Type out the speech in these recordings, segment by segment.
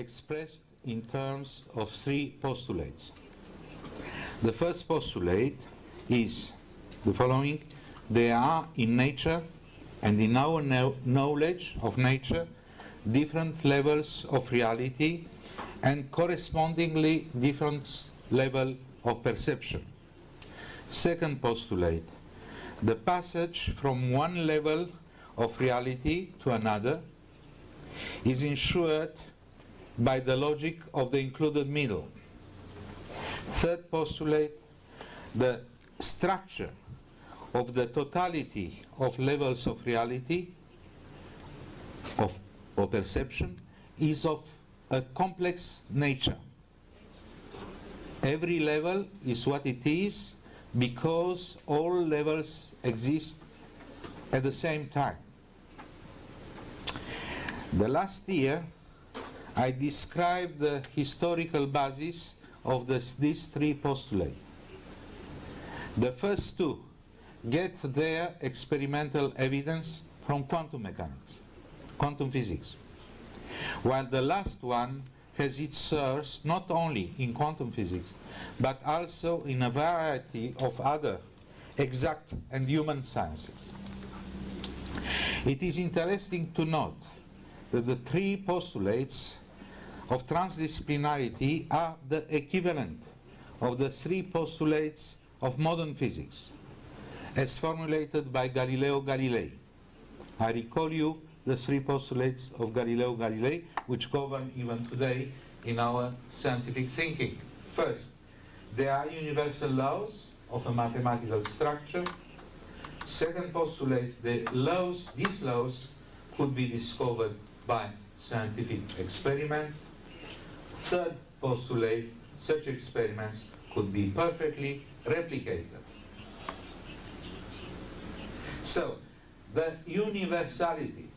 expressed in terms of three postulates. The first postulate is the following: there are in nature and in our knowledge of nature different levels of reality and correspondingly different level of perception. Second postulate: the passage from one level of reality to another is ensured by the logic of the included middle. Third postulate: the structure of the totality of levels of reality or perception is of a complex nature. Every level is what it is because all levels exist at the same time. The last year I described the historical basis of these three postulates. The first two get their experimental evidence from quantum mechanics, quantum physics, while the last one has its source not only in quantum physics, but also in a variety of other exact and human sciences. It is interesting to note that the three postulates of transdisciplinarity are the equivalent of the three postulates of modern physics, as formulated by Galileo Galilei. I recall you the three postulates of Galileo Galilei, which govern even today in our scientific thinking. First, there are universal laws of a mathematical structure. Second postulate: these laws could be discovered by scientific experiment. Third postulate: such experiments could be perfectly replicated. So, the universality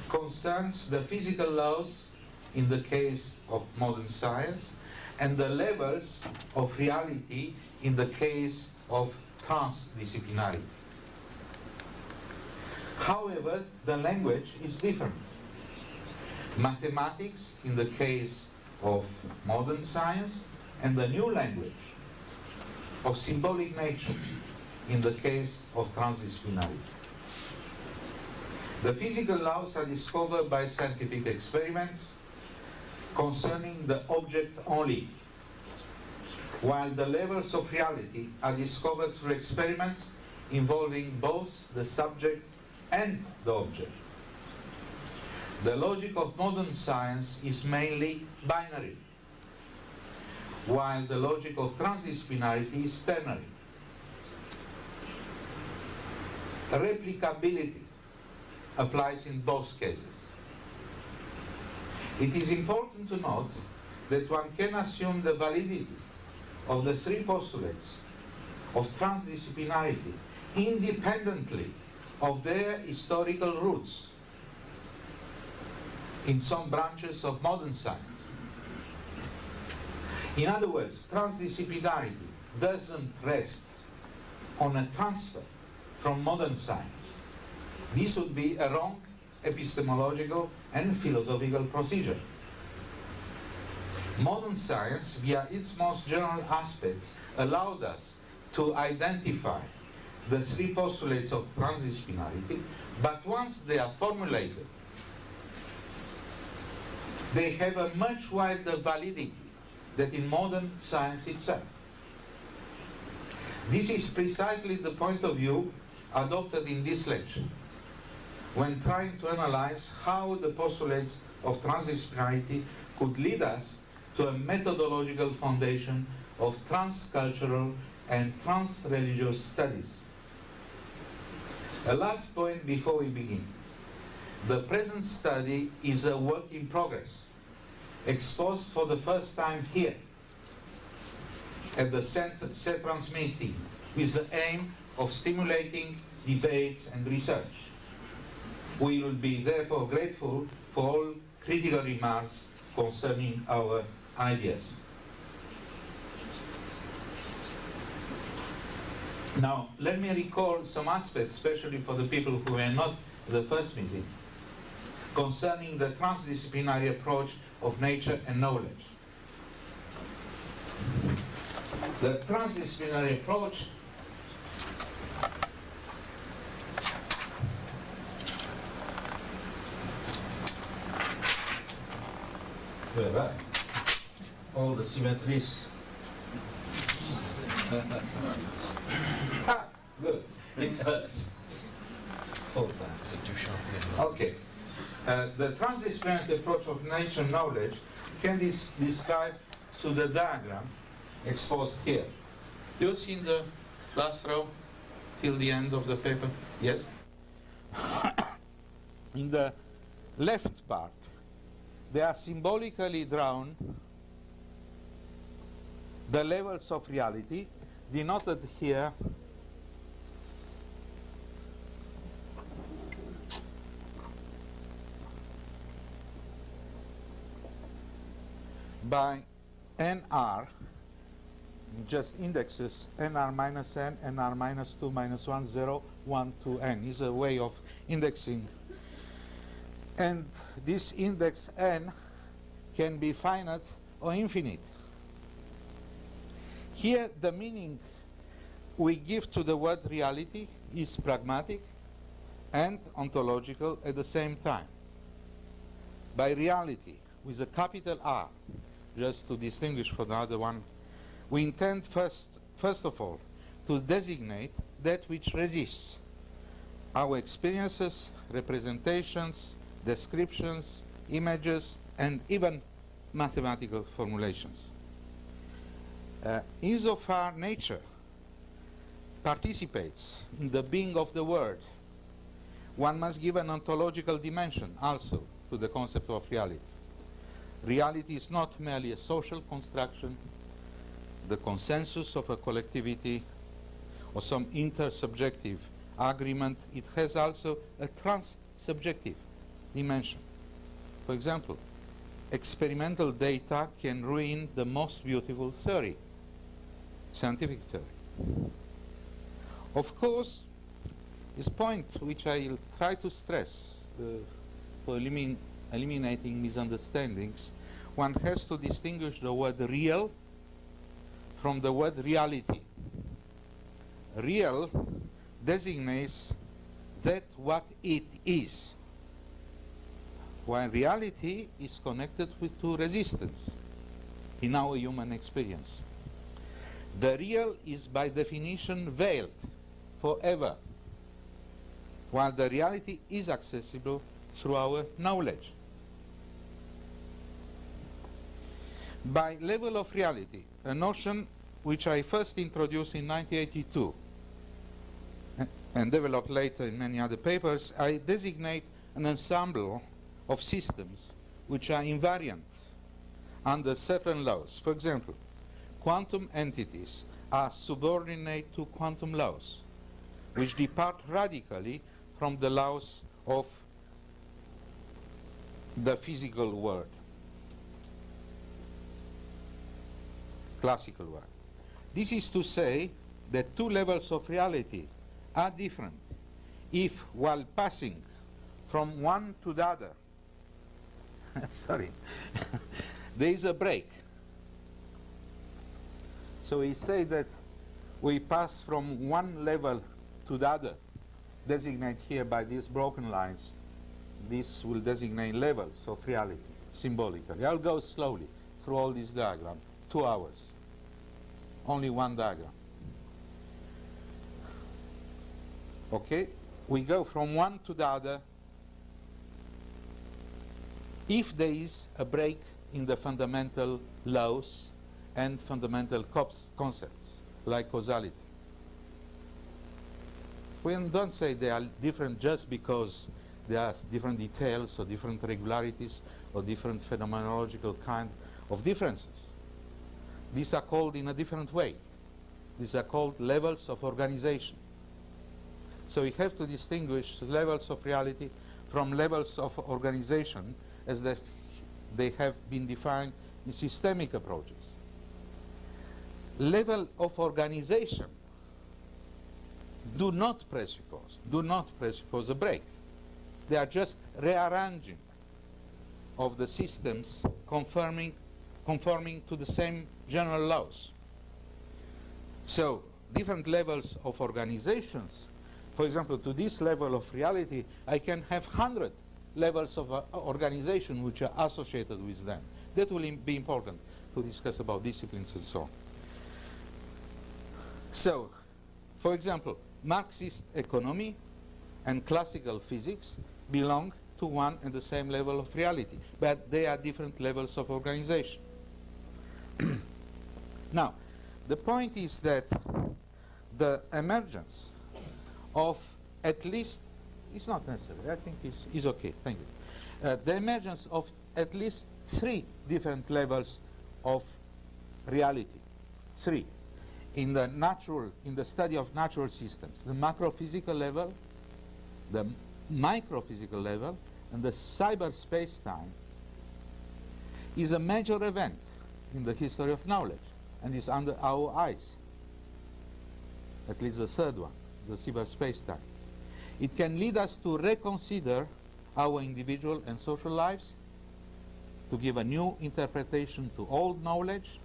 concerns the physical laws in the case of modern science and the levels of reality in the case of transdisciplinarity. However, the language is different. Mathematics in the case of modern science, and the new language of symbolic nature in the case of transdisciplinarity. The physical laws are discovered by scientific experiments concerning the object only, while the levels of reality are discovered through experiments involving both the subject and the object. The logic of modern science is mainly binary, while the logic of transdisciplinarity is ternary. Replicability applies in both cases. It is important to note that one can assume the validity of the three postulates of transdisciplinarity independently of their historical roots in some branches of modern science. In other words, transdisciplinarity doesn't rest on a transfer from modern science. This would be a wrong epistemological and philosophical procedure. Modern science, via its most general aspects, allowed us to identify the three postulates of transdisciplinarity, but once they are formulated, they have a much wider validity than in modern science itself. This is precisely the point of view adopted in this lecture, when trying to analyze how the postulates of transdisciplinarity could lead us to a methodological foundation of transcultural and transreligious studies. A last point before we begin. The present study is a work in progress, exposed for the first time here at the CETRANS meeting, with the aim of stimulating debates and research. We will be therefore grateful for all critical remarks concerning our ideas. Now, let me recall some aspects, especially for the people who were not at the first meeting, concerning the transdisciplinary approach of nature and knowledge. The transdisciplinary approach all the symmetries. Good. It does. 4 times. Okay. The transdisciplinary approach of nature knowledge can be described through the diagram exposed here. You see in the last row till the end of the paper? Yes? In the left part, they are symbolically drawn the levels of reality denoted here by NR, just indexes NR minus N, NR minus 2, minus 1, 0, 1, 2, N is a way of indexing. And this index N can be finite or infinite. Here the meaning we give to the word reality is pragmatic and ontological at the same time. By reality, with a capital R, just to distinguish from the other one, we intend first of all to designate that which resists our experiences, representations, descriptions, images, and even mathematical formulations. Insofar nature participates in the being of the world, one must give an ontological dimension also to the concept of reality. Reality is not merely a social construction, the consensus of a collectivity, or some intersubjective agreement. It has also a transsubjective dimension. For example, experimental data can ruin the most beautiful theory, scientific theory. Of course, this point which I'll try to stress for eliminating misunderstandings, one has to distinguish the word real from the word reality. Real designates that what it is, while reality is connected to resistance in our human experience. The real is by definition veiled forever, while the reality is accessible through our knowledge. By level of reality, a notion which I first introduced in 1982 and developed later in many other papers, I designate an ensemble of systems which are invariant under certain laws. For example, quantum entities are subordinate to quantum laws, which depart radically from the laws of the physical world, classical world. This is to say that two levels of reality are different if, while passing from one to the other, sorry, there is a break. So we say that we pass from one level to the other, designate here by these broken lines. This will designate levels of reality, symbolically. I'll go slowly through all these diagrams, 2 hours. Only one diagram. Okay? We go from one to the other if there is a break in the fundamental laws and fundamental concepts, like causality. We don't say they are different just because there are different details or different regularities or different phenomenological kind of differences. These are called in a different way. These are called levels of organization. So we have to distinguish levels of reality from levels of organization as they have been defined in systemic approaches. Level of organization do not presuppose a break. They are just rearranging of the systems conforming to the same general laws. So different levels of organizations, for example, to this level of reality, I can have 100 levels of organization which are associated with them. That will be important to discuss about disciplines and so on. So, for example, Marxist economy and classical physics belong to one and the same level of reality, but they are different levels of organization. Now, the point is that the emergence of at least, it's not necessary, I think it's okay, thank you. The emergence of at least 3 different levels of reality, 3. In the study of natural systems, the macrophysical level, the microphysical level, and the cyberspace-time is a major event in the history of knowledge and is under our eyes. At least the third one, the cyberspace-time. It can lead us to reconsider our individual and social lives, to give a new interpretation to old knowledge,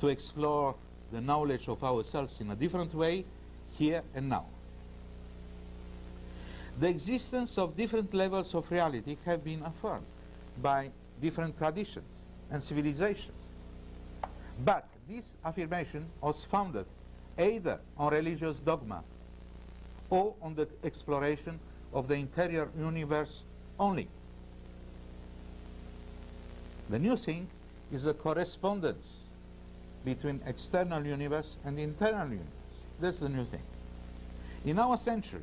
to explore the knowledge of ourselves in a different way, here and now. The existence of different levels of reality have been affirmed by different traditions and civilizations. But this affirmation was founded either on religious dogma or on the exploration of the interior universe only. The new thing is the correspondence between external universe and internal universe. That's the new thing. In our century,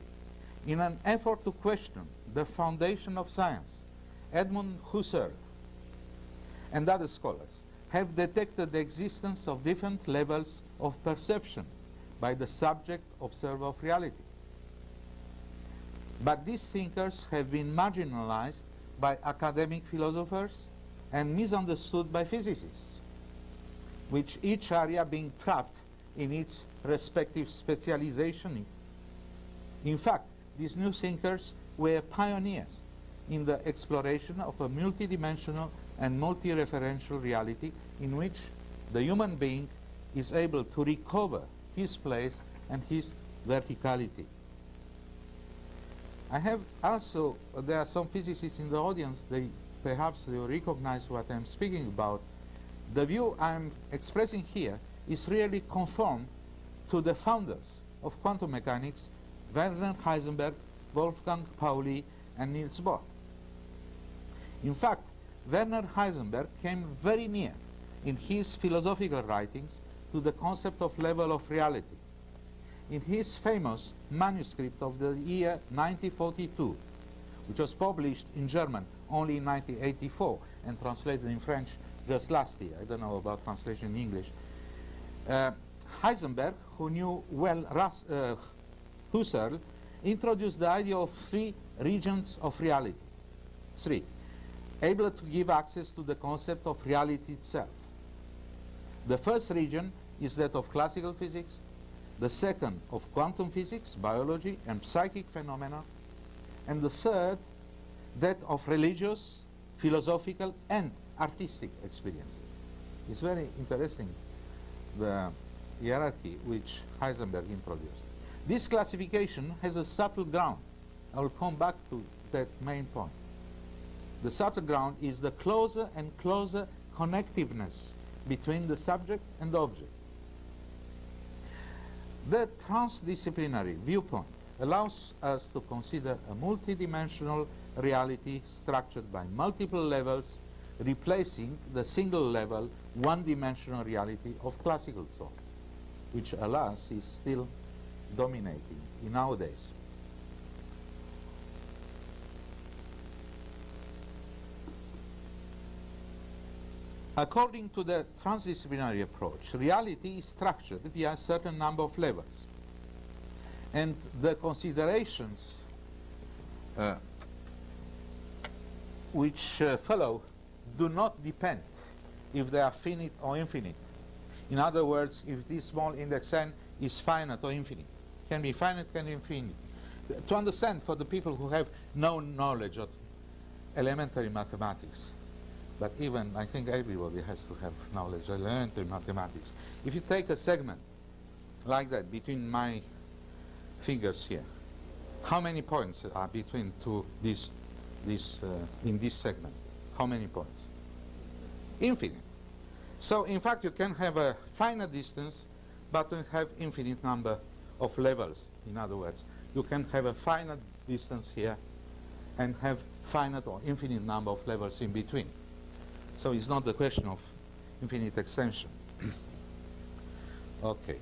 in an effort to question the foundation of science, Edmund Husserl and other scholars have detected the existence of different levels of perception by the subject observer of reality. But these thinkers have been marginalized by academic philosophers and misunderstood by physicists, which each area being trapped in its respective specialization. In fact, these new thinkers were pioneers in the exploration of a multidimensional and multi-referential reality in which the human being is able to recover his place and his verticality. I have also, there are some physicists in the audience, perhaps they will recognize what I'm speaking about. The view I'm expressing here is really conformed to the founders of quantum mechanics, Werner Heisenberg, Wolfgang Pauli, and Niels Bohr. In fact, Werner Heisenberg came very near in his philosophical writings to the concept of level of reality. In his famous manuscript of the year 1942, which was published in German only in 1984 and translated in French just last year, I don't know about translation in English, Heisenberg, who knew well Husserl, introduced the idea of 3 regions of reality. 3. Able to give access to the concept of reality itself. The first region is that of classical physics, the second of quantum physics, biology, and psychic phenomena, and the third, that of religious, philosophical, and artistic experiences. It's very interesting, the hierarchy which Heisenberg introduced. This classification has a subtle ground. I will come back to that main point. The subtle ground is the closer and closer connectiveness between the subject and the object. The transdisciplinary viewpoint allows us to consider a multidimensional reality structured by multiple levels, replacing the single level, one-dimensional reality of classical thought, which, alas, is still dominating in nowadays. According to the transdisciplinary approach, reality is structured via a certain number of levels. And the considerations which follow do not depend if they are finite or infinite. In other words, if this small index n is finite or infinite. Can be finite, can be infinite. To understand for the people who have no knowledge of elementary mathematics, but even I think everybody has to have knowledge of elementary mathematics. If you take a segment like that between my fingers here, how many points are between in this segment? How many points? Infinite. So in fact you can have a finite distance, but you have infinite number of levels. In other words, you can have a finite distance here and have finite or infinite number of levels in between. So it's not the question of infinite extension. Okay.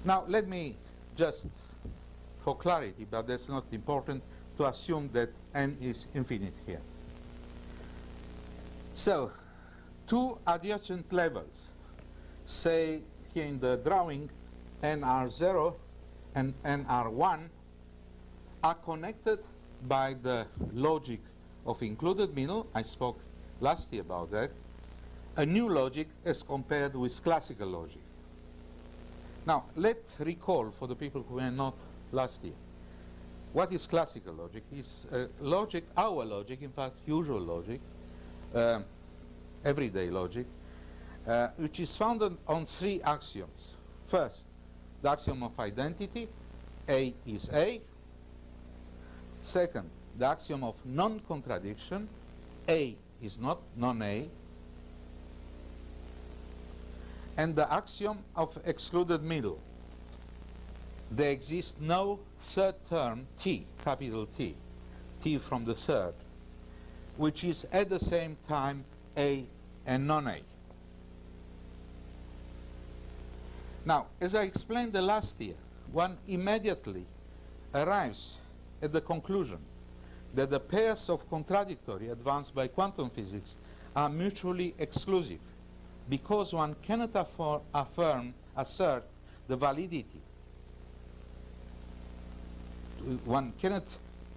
Now let me just, for clarity, but that's not important, to assume that n is infinite here. So, two adjacent levels, say here in the drawing, nr0 and nr1, are connected by the logic of included middle. I spoke last year about that. A new logic as compared with classical logic. Now, let's recall for the people who were not last year. What is classical logic? It's logic, our logic, in fact, usual logic, everyday logic, which is founded on three axioms. First, the axiom of identity, A is A. Second, the axiom of non-contradiction, A is not non-A. And the axiom of excluded middle. There exists no third term, T, capital T, T from the third, which is at the same time A and non-A. Now, as I explained the last year, one immediately arrives at the conclusion that the pairs of contradictory advanced by quantum physics are mutually exclusive, because one cannot assert the validity. One cannot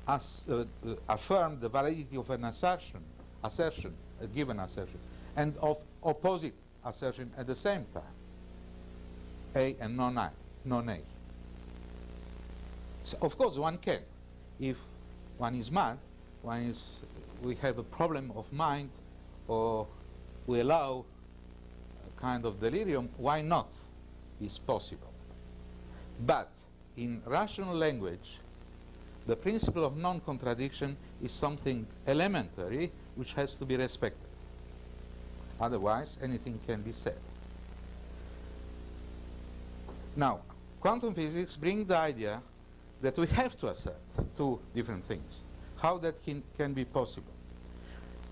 affirm the validity of an assertion, a given assertion, and of opposite assertion at the same time, A and non-A. So of course one can. If one is mad, we have a problem of mind, or we allow a kind of delirium, why not? It's possible. But in rational language, the principle of non-contradiction is something elementary which has to be respected. Otherwise, anything can be said. Now, quantum physics brings the idea that we have to assert two different things. How that can be possible?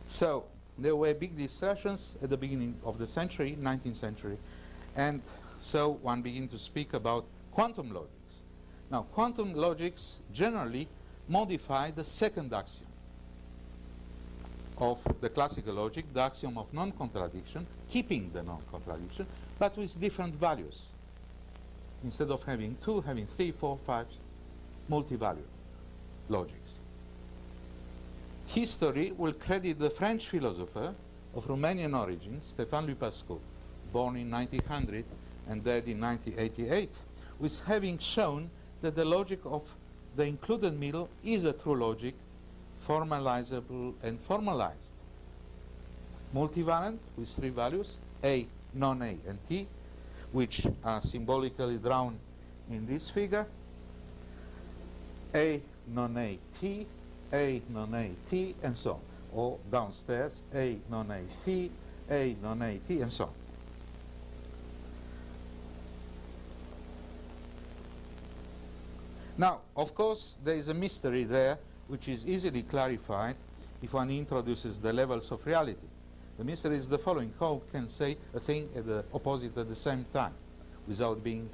So, there were big discussions at the beginning of the century, 19th century, and so one began to speak about quantum logics. Now, quantum logics generally modify the second axiom of the classical logic, the axiom of non-contradiction, keeping the non-contradiction, but with different values. Instead of having two, having 3, 4, 5 multi-value logics. History will credit the French philosopher of Romanian origin, Stéphane Lupascu, born in 1900 and died in 1988, with having shown that the logic of the included middle is a true logic, formalizable and formalized. Multivalent with 3 values, A, non-A, and T, which are symbolically drawn in this figure. A, non-A, T, A, non-A, T, and so on. Or downstairs, A, non-A, T, A, non-A, T, and so on. Now, of course, there is a mystery there which is easily clarified if one introduces the levels of reality. The mystery is the following: how can say a thing at the opposite at the same time without being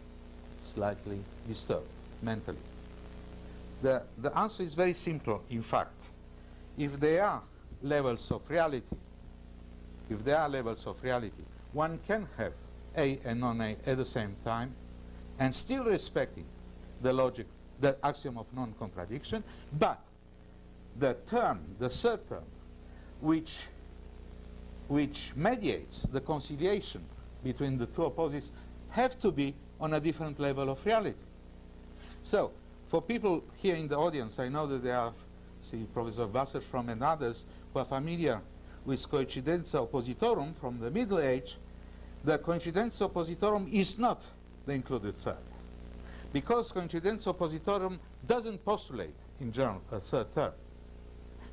slightly disturbed mentally? The answer is very simple, in fact. If there are levels of reality, one can have A and non-A at the same time and still respecting the logic, the axiom of non-contradiction, but the third term, which mediates the conciliation between the two opposites, have to be on a different level of reality. So, For people here in the audience, I know that there are, see, Professor Wasserstrom and others who are familiar with coincidentia oppositorum from the Middle Age. The coincidentia oppositorum is not the included third, because coincidentia oppositorum doesn't postulate in general a third term.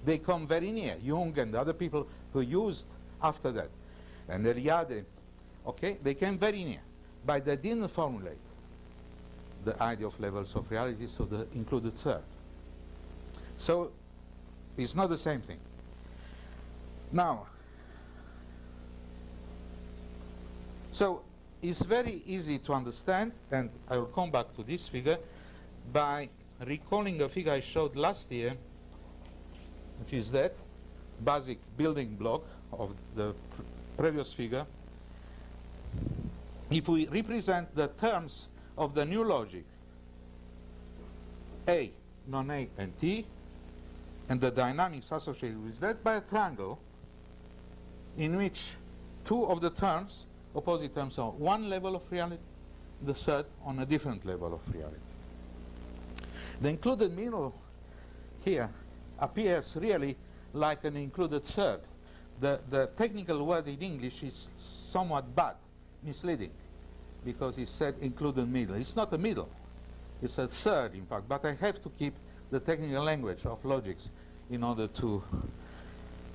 They come very near. Jung and other people who used after that, and Eliade, okay, they came very near, but they didn't formulate the idea of levels of reality, so the included third. So it's not the same thing. Now, so it's very easy to understand, and I will come back to this figure by recalling a figure I showed last year, which is that basic building block of the previous figure. If we represent the terms of the new logic, A, non-A, and T, and the dynamics associated with that by a triangle in which two of the terms, opposite terms, are one level of reality, the third on a different level of reality. The included middle here appears really like an included third. The technical word in English is somewhat bad, misleading, because it said included middle. It's not a middle, it's a third in fact, but I have to keep the technical language of logics in order to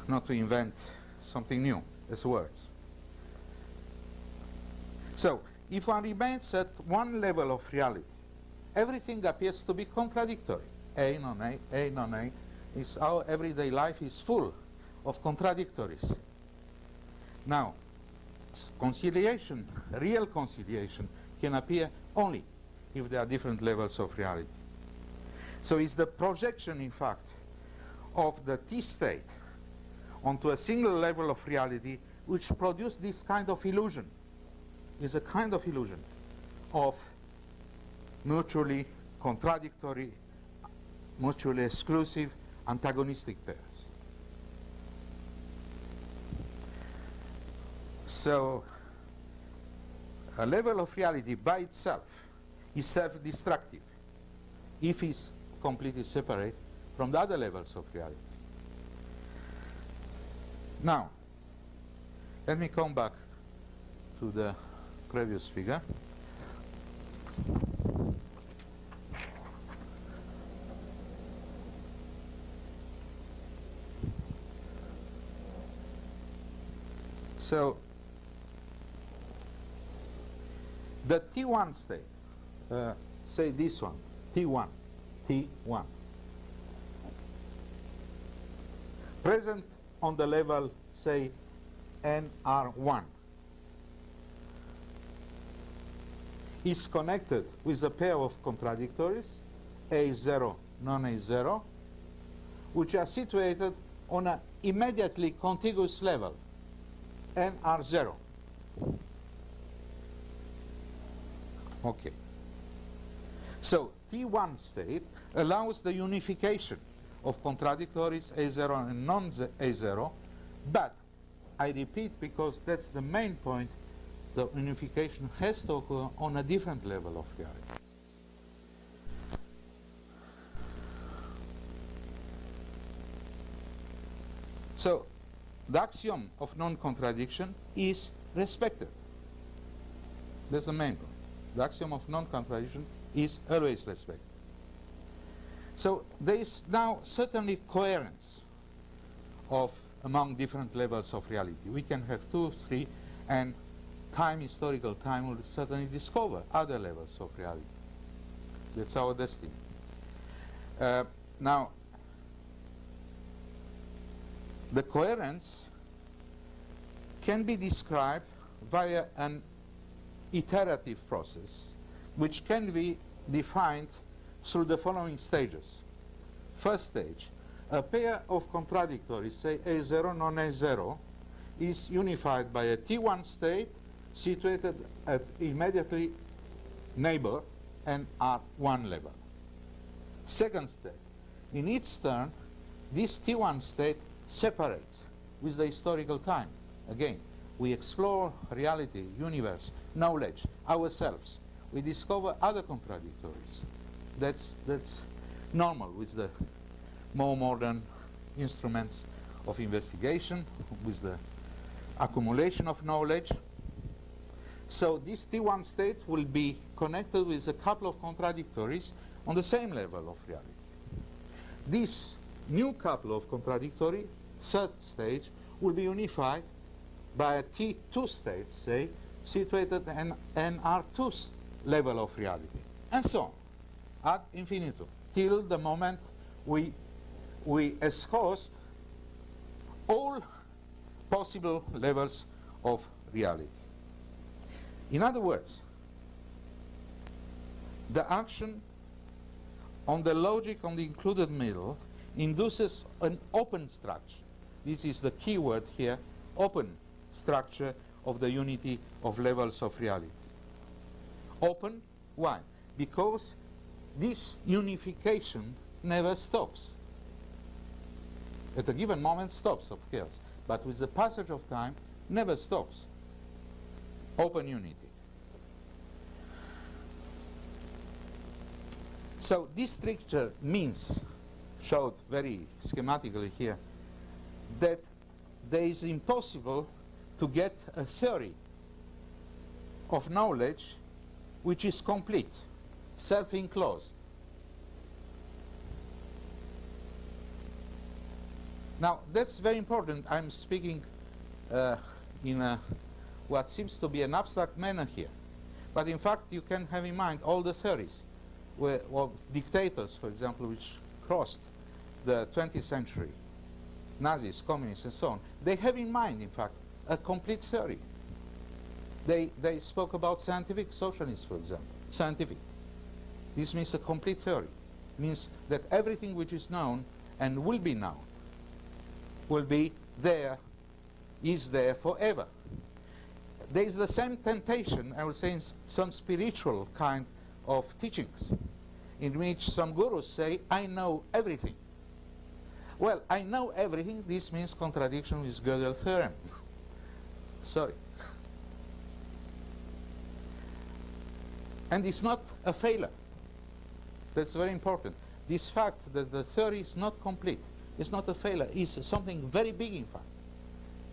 not to invent something new as words. So if one remains at one level of reality, everything appears to be contradictory. A, non-A, A, non-A. Is our everyday life is full of contradictories. Now, conciliation, real conciliation, can appear only if there are different levels of reality. So it's the projection, in fact, of the T state onto a single level of reality which produce this kind of illusion. It's a kind of illusion of mutually contradictory, mutually exclusive, antagonistic pairs. So a level of reality by itself is self-destructive if it's completely separate from the other levels of reality. Now, let me come back to the previous figure. So the T1 state, say this one, T1, present on the level, say, NR1, is connected with a pair of contradictories, A0, non-A0, which are situated on an immediately contiguous level, NR0. Okay. So T1 state allows the unification of contradictories A0 and non-A0, but I repeat, because that's the main point, the unification has to occur on a different level of reality. So the axiom of non-contradiction is respected. That's the main point. The axiom of non-contradiction is always respected. So there is now certainly coherence of among different levels of reality. We can have 2, 3, and time, historical time, will certainly discover other levels of reality. That's our destiny. Now, the coherence can be described via an iterative process, which can be defined through the following stages. First stage, a pair of contradictories, say A0, non-A0, is unified by a T1 state situated at immediately neighbor and R1 level. Second step, in its turn, this T1 state separates with the historical time. Again, we explore reality, universe, knowledge, ourselves. We discover other contradictories. that's normal with the more modern instruments of investigation, with the accumulation of knowledge. So this T1 state will be connected with a couple of contradictories on the same level of reality. This new couple of contradictory, third stage, will be unified by a T2 state, say, situated in an R2 level of reality, and so on, ad infinitum, till the moment we exhaust all possible levels of reality. In other words, the action on the logic on the included middle induces an open structure. This is the key word here, open structure of the unity of levels of reality. Open, why? Because this unification never stops. At a given moment stops, of course, but with the passage of time never stops. Open unity. So this structure means, showed very schematically here, that there is impossible to get a theory of knowledge which is complete, self-enclosed. Now, that's very important. I'm speaking in what seems to be an abstract manner here. But in fact, you can have in mind all the theories of dictators, for example, which crossed the 20th century, Nazis, communists, and so on. They have in mind, in fact, a complete theory. They spoke about scientific socialism, for example. Scientific. This means a complete theory. It means that everything which is known and will be known will be there, is there forever. There is the same temptation, I would say, in some spiritual kind of teachings, in which some gurus say, I know everything. Well, I know everything, this means contradiction with Gödel's theorem. Sorry. And it's not a failure. That's very important. This fact that the theory is not complete is not a failure, it's something very big, in fact.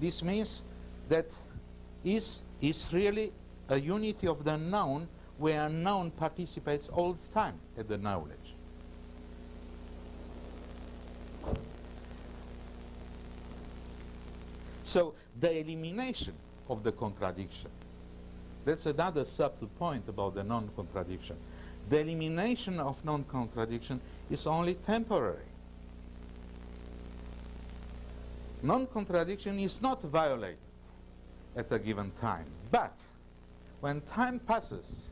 This means that is really a unity of the known, where known participates all the time at the knowledge. So the elimination of the contradiction, that's another subtle point about the non-contradiction. The elimination of non-contradiction is only temporary. Non-contradiction is not violated at a given time, but when time passes,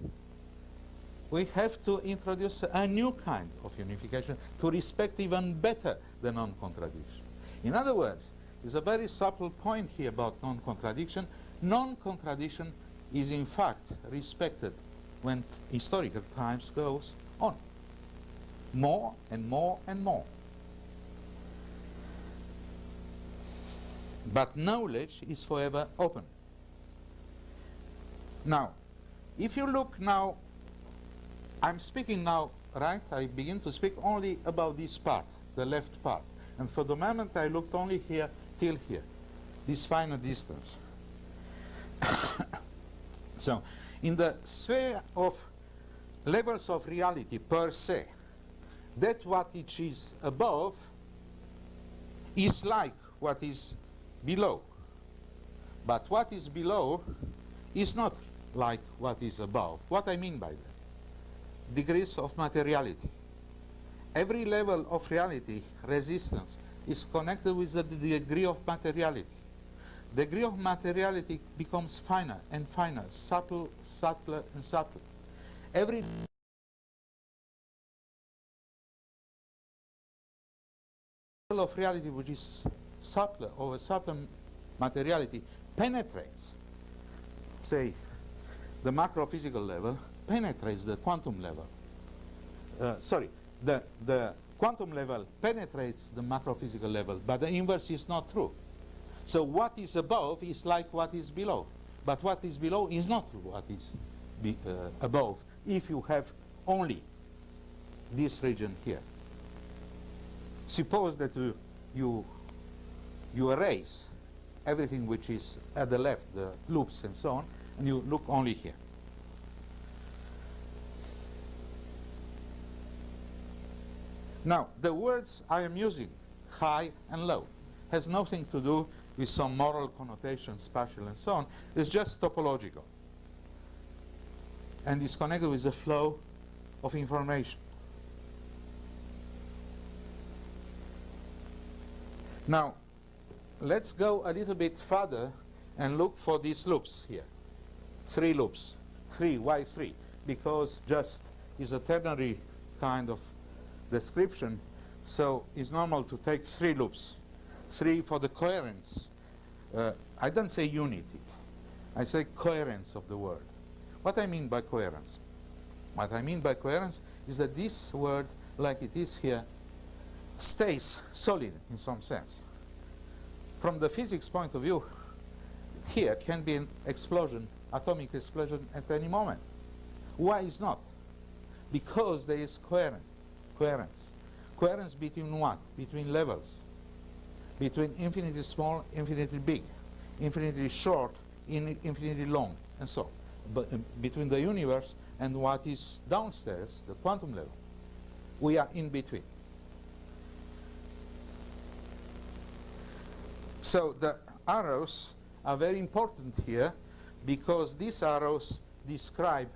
we have to introduce a new kind of unification to respect even better the non-contradiction. In other words, there's a very subtle point here about non-contradiction. Non-contradiction is in fact respected when historical times goes on, more and more and more. But knowledge is forever open. Now, if you look now, I'm speaking now, right? I begin to speak only about this part, the left part. And for the moment, I looked only here till here, this final distance. So, in the sphere of levels of reality per se, that what it is above is like what is below. But what is below is not like what is above. What I mean by that? Degrees of materiality. Every level of reality, resistance, is connected with the degree of materiality. The degree of materiality becomes finer and finer, subtle, subtler and subtler. Every level of reality which is subtler or a subtler materiality penetrates, say, the macrophysical level, penetrates the quantum level. The quantum level penetrates the macrophysical level, but the inverse is not true. So what is above is like what is below, but what is below is not what is above, if you have only this region here. Suppose that you erase everything which is at the left, the loops and so on, and you look only here. Now, the words I am using, high and low, has nothing to do with some moral connotation, spatial and so on. It's just topological. And is connected with the flow of information. Now, let's go a little bit further and look for these loops here. 3 loops. 3, why 3? Because just is a ternary kind of description, so it's normal to take 3 loops. 3 for the coherence. I don't say unity. I say coherence of the word. What I mean by coherence? What I mean by coherence is that this word, like it is here, stays solid in some sense. From the physics point of view, here can be an explosion, atomic explosion at any moment. Why is not? Because there is coherence. Coherence between what? Between levels. Between infinitely small, infinitely big, infinitely short, infinitely long, and so on. But between the universe and what is downstairs, the quantum level, we are in between. So the arrows are very important here because these arrows describe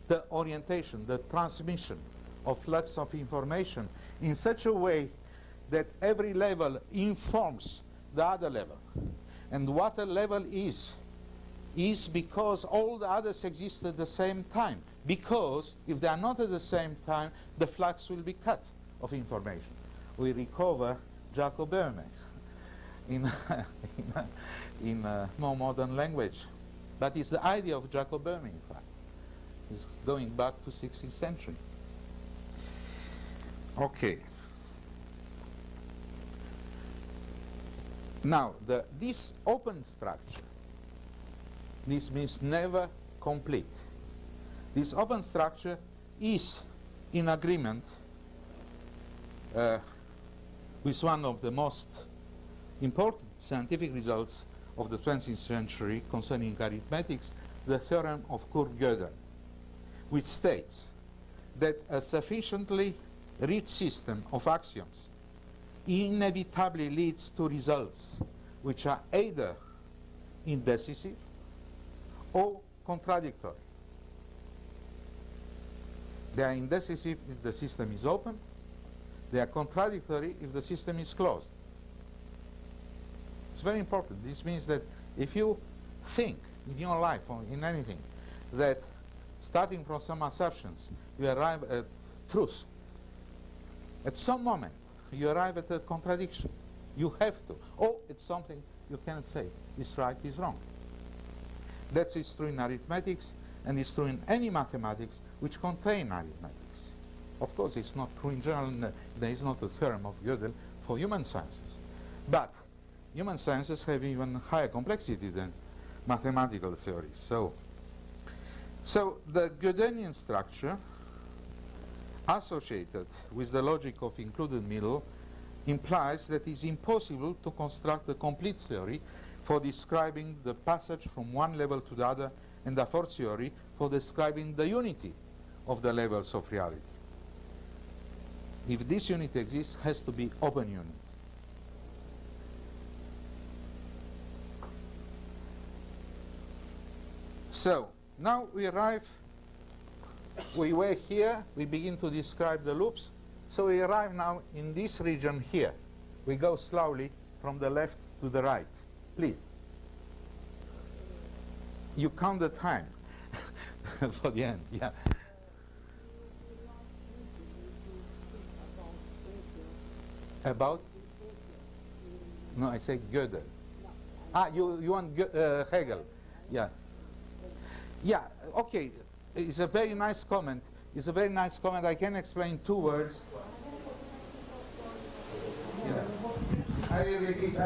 the orientation, the transmission of flux of information in such a way that every level informs the other level. And what a level is because all the others exist at the same time. Because if they are not at the same time, the flux will be cut of information. We recover Jacob-Boehme in a more modern language. But it's the idea of Jacob-Boehme, in fact. It's going back to 16th century. Okay. Now, this open structure, this means never complete. This open structure is in agreement with one of the most important scientific results of the 20th century concerning arithmetics, the theorem of Kurt-Gödel, which states that a sufficiently rich system of axioms inevitably leads to results which are either indecisive or contradictory. They are indecisive if the system is open. They are contradictory if the system is closed. It's very important. This means that if you think in your life or in anything that starting from some assertions you arrive at truth, at some moment you arrive at a contradiction. You have to. Or it's something you cannot say. It's right, it's wrong. That is true in arithmetics, and it's true in any mathematics which contain arithmetics. Of course, it's not true in general. There is not a theorem of Gödel for human sciences. But human sciences have even higher complexity than mathematical theories. So the Gödelian structure associated with the logic of included middle implies that it is impossible to construct a complete theory for describing the passage from one level to the other, and a fortiori for describing the unity of the levels of reality. If this unity exists, it has to be open unity. So now we were here, we begin to describe the loops. So we arrive now in this region here. We go slowly from the left to the right. Please. You count the time for the end, yeah. About? No, I say Gödel. Ah, you want Hegel? Yeah. Yeah, okay. It's a very nice comment. It's a very nice comment. I can explain 2 words. Yeah. I repeat the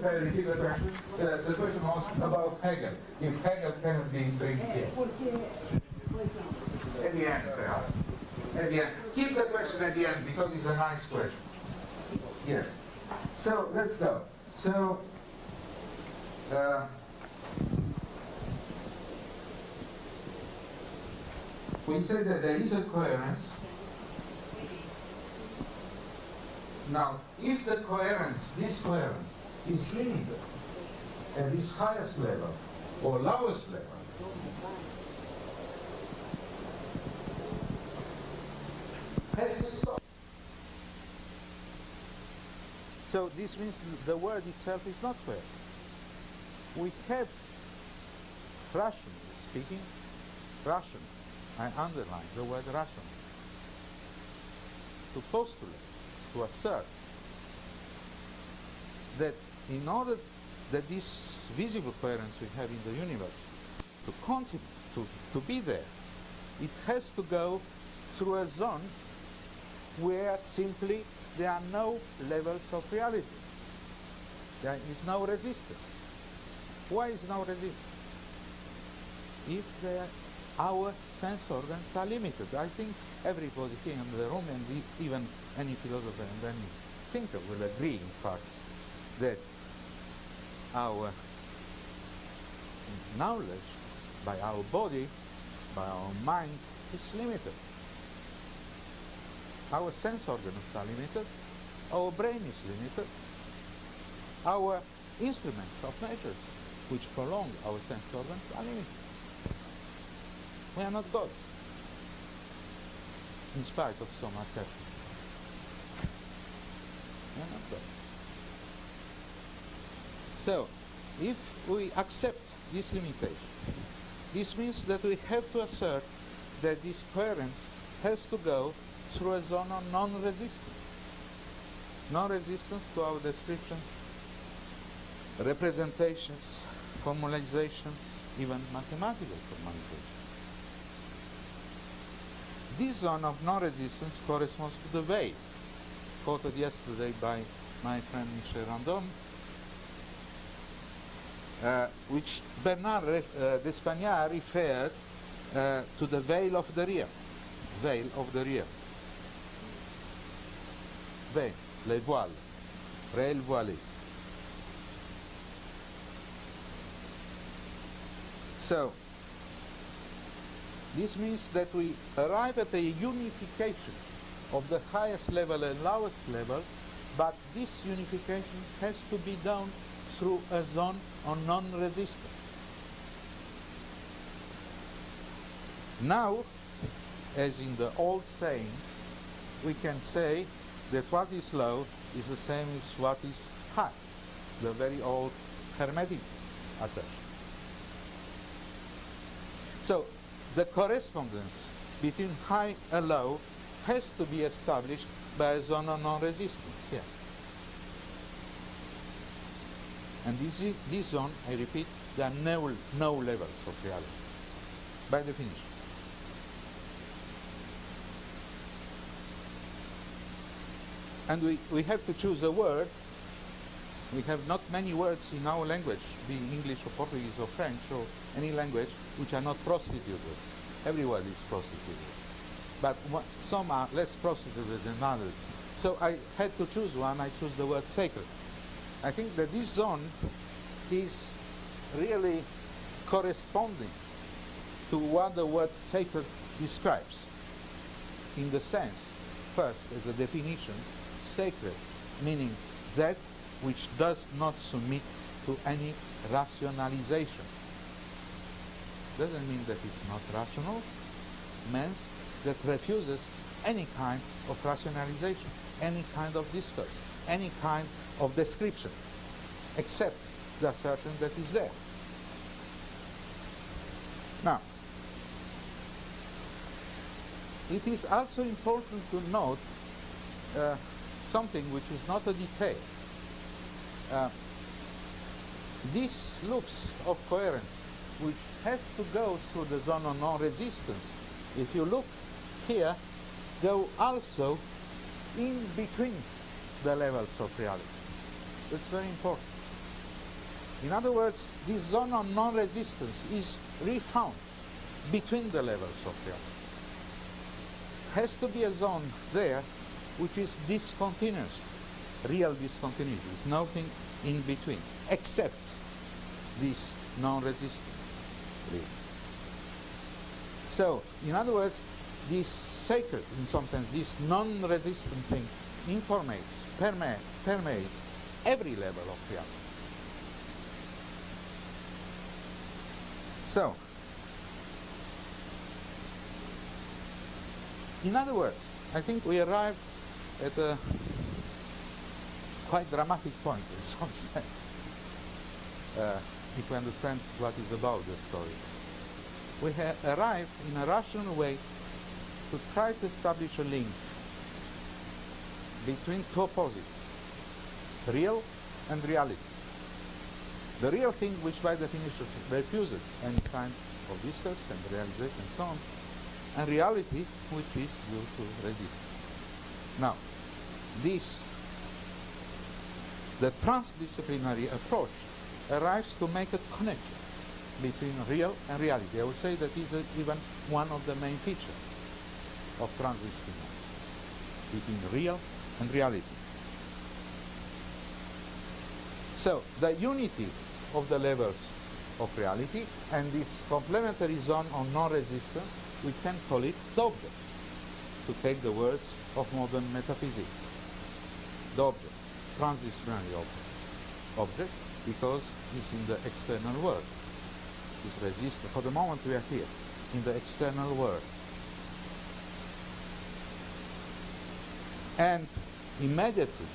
question. The question was about Hegel. If Hegel cannot be bring here. At the end, perhaps. At the end. Keep the question at the end because it's a nice question. Yes. So let's go. So we say that there is a coherence. Now, if the coherence, this coherence, is limited at this highest level or lowest level, has to stop. So this means the word itself is not coherent. We have, rationally speaking, rational, I underline the word rational, to postulate, to assert that in order that this visible coherence we have in the universe to continue, to be there, it has to go through a zone where simply there are no levels of reality. There is no resistance. Why is no resistance? If our sense organs are limited. I think everybody here in the room, and even any philosopher and any thinker will agree, in fact, that our knowledge by our body, by our mind, is limited. Our sense organs are limited, our brain is limited, our instruments of nature which prolong our sense organs are limited. We are not gods, in spite of some assertion. We are not gods. So, if we accept this limitation, this means that we have to assert that this coherence has to go through a zone of non-resistance. Non-resistance to our descriptions, representations, formalizations, even mathematical formalizations. This zone of non-resistance corresponds to the veil, quoted yesterday by my friend Michel Randon, which Bernard d'Espagnat referred to the veil of the real. Veil of the real. Veil, les voiles, réel voilé. So, this means that we arrive at a unification of the highest level and lowest levels, but this unification has to be done through a zone of non-resistance. Now, as in the old sayings, we can say that what is low is the same as what is high, the very old Hermetic assertion. So, the correspondence between high and low has to be established by a zone of non-resistance here. And this zone, I repeat, there are no levels of reality, by definition. And we have to choose a word. We have not many words in our language, be English or Portuguese or French or any language, which are not prostituted. Every word is prostituted. But some are less prostituted than others. So I had to choose one. I chose the word sacred. I think that this zone is really corresponding to what the word sacred describes. In the sense, first, as a definition, sacred, meaning that which does not submit to any rationalization. Doesn't mean that it's not rational, means that refuses any kind of rationalization, any kind of discourse, any kind of description, except the assertion that is there. Now, it is also important to note something which is not a detail. These loops of coherence, which has to go through the zone of non-resistance, if you look here, go also in between the levels of reality. That's very important. In other words, this zone of non-resistance is refound between the levels of reality. has to be a zone there which is discontinuous, real discontinuity. There's nothing in between, except this non-resistant real. So, in other words, this sacred, in some sense, this non-resistant thing permeates every level of reality. So, in other words, I think we arrived at a quite dramatic point in some sense, if we understand what is about the story. We have arrived in a rational way to try to establish a link between two opposites, real and reality. The real thing, which by definition refuses any kind of discourse and realization and so on, and reality, which is due to resistance. Now, the transdisciplinary approach arrives to make a connection between real and reality. I would say that is even one of the main features of transdisciplinarity, between real and reality. So, the unity of the levels of reality and its complementary zone of non-resistance, we can call it the object, to take the words of modern metaphysics. The object, transdisciplinary object, because it's in the external world. It's resistant. For the moment we are here, in the external world. And immediately,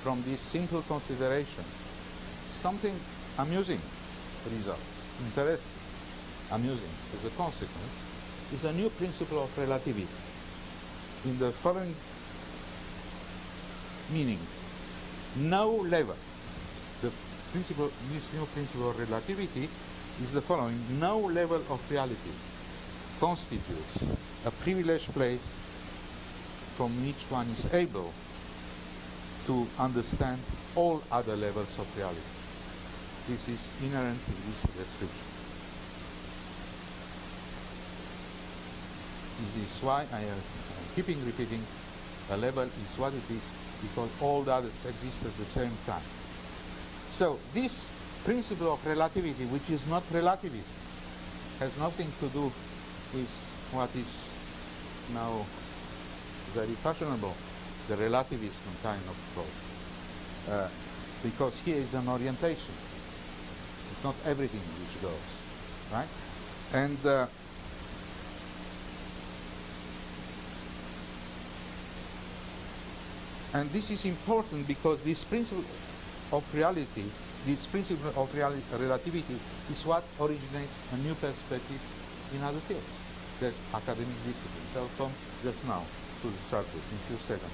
from these simple considerations, something amusing results, interesting, amusing as a consequence, is a new principle of relativity. In the following meaning, no level, this new principle of relativity is the following: no level of reality constitutes a privileged place from which one is able to understand all other levels of reality. This is inherent in this description. This is why I am keeping repeating, a level is what it is, because all the others exist at the same time. So this principle of relativity, which is not relativism, has nothing to do with what is now very fashionable, the relativism kind of approach. Because here is an orientation. It's not everything which goes, right? And this is important because this principle of reality, this principle of relativity is what originates a new perspective in other fields, the academic disciplines. I'll come just now to the subject in a few seconds.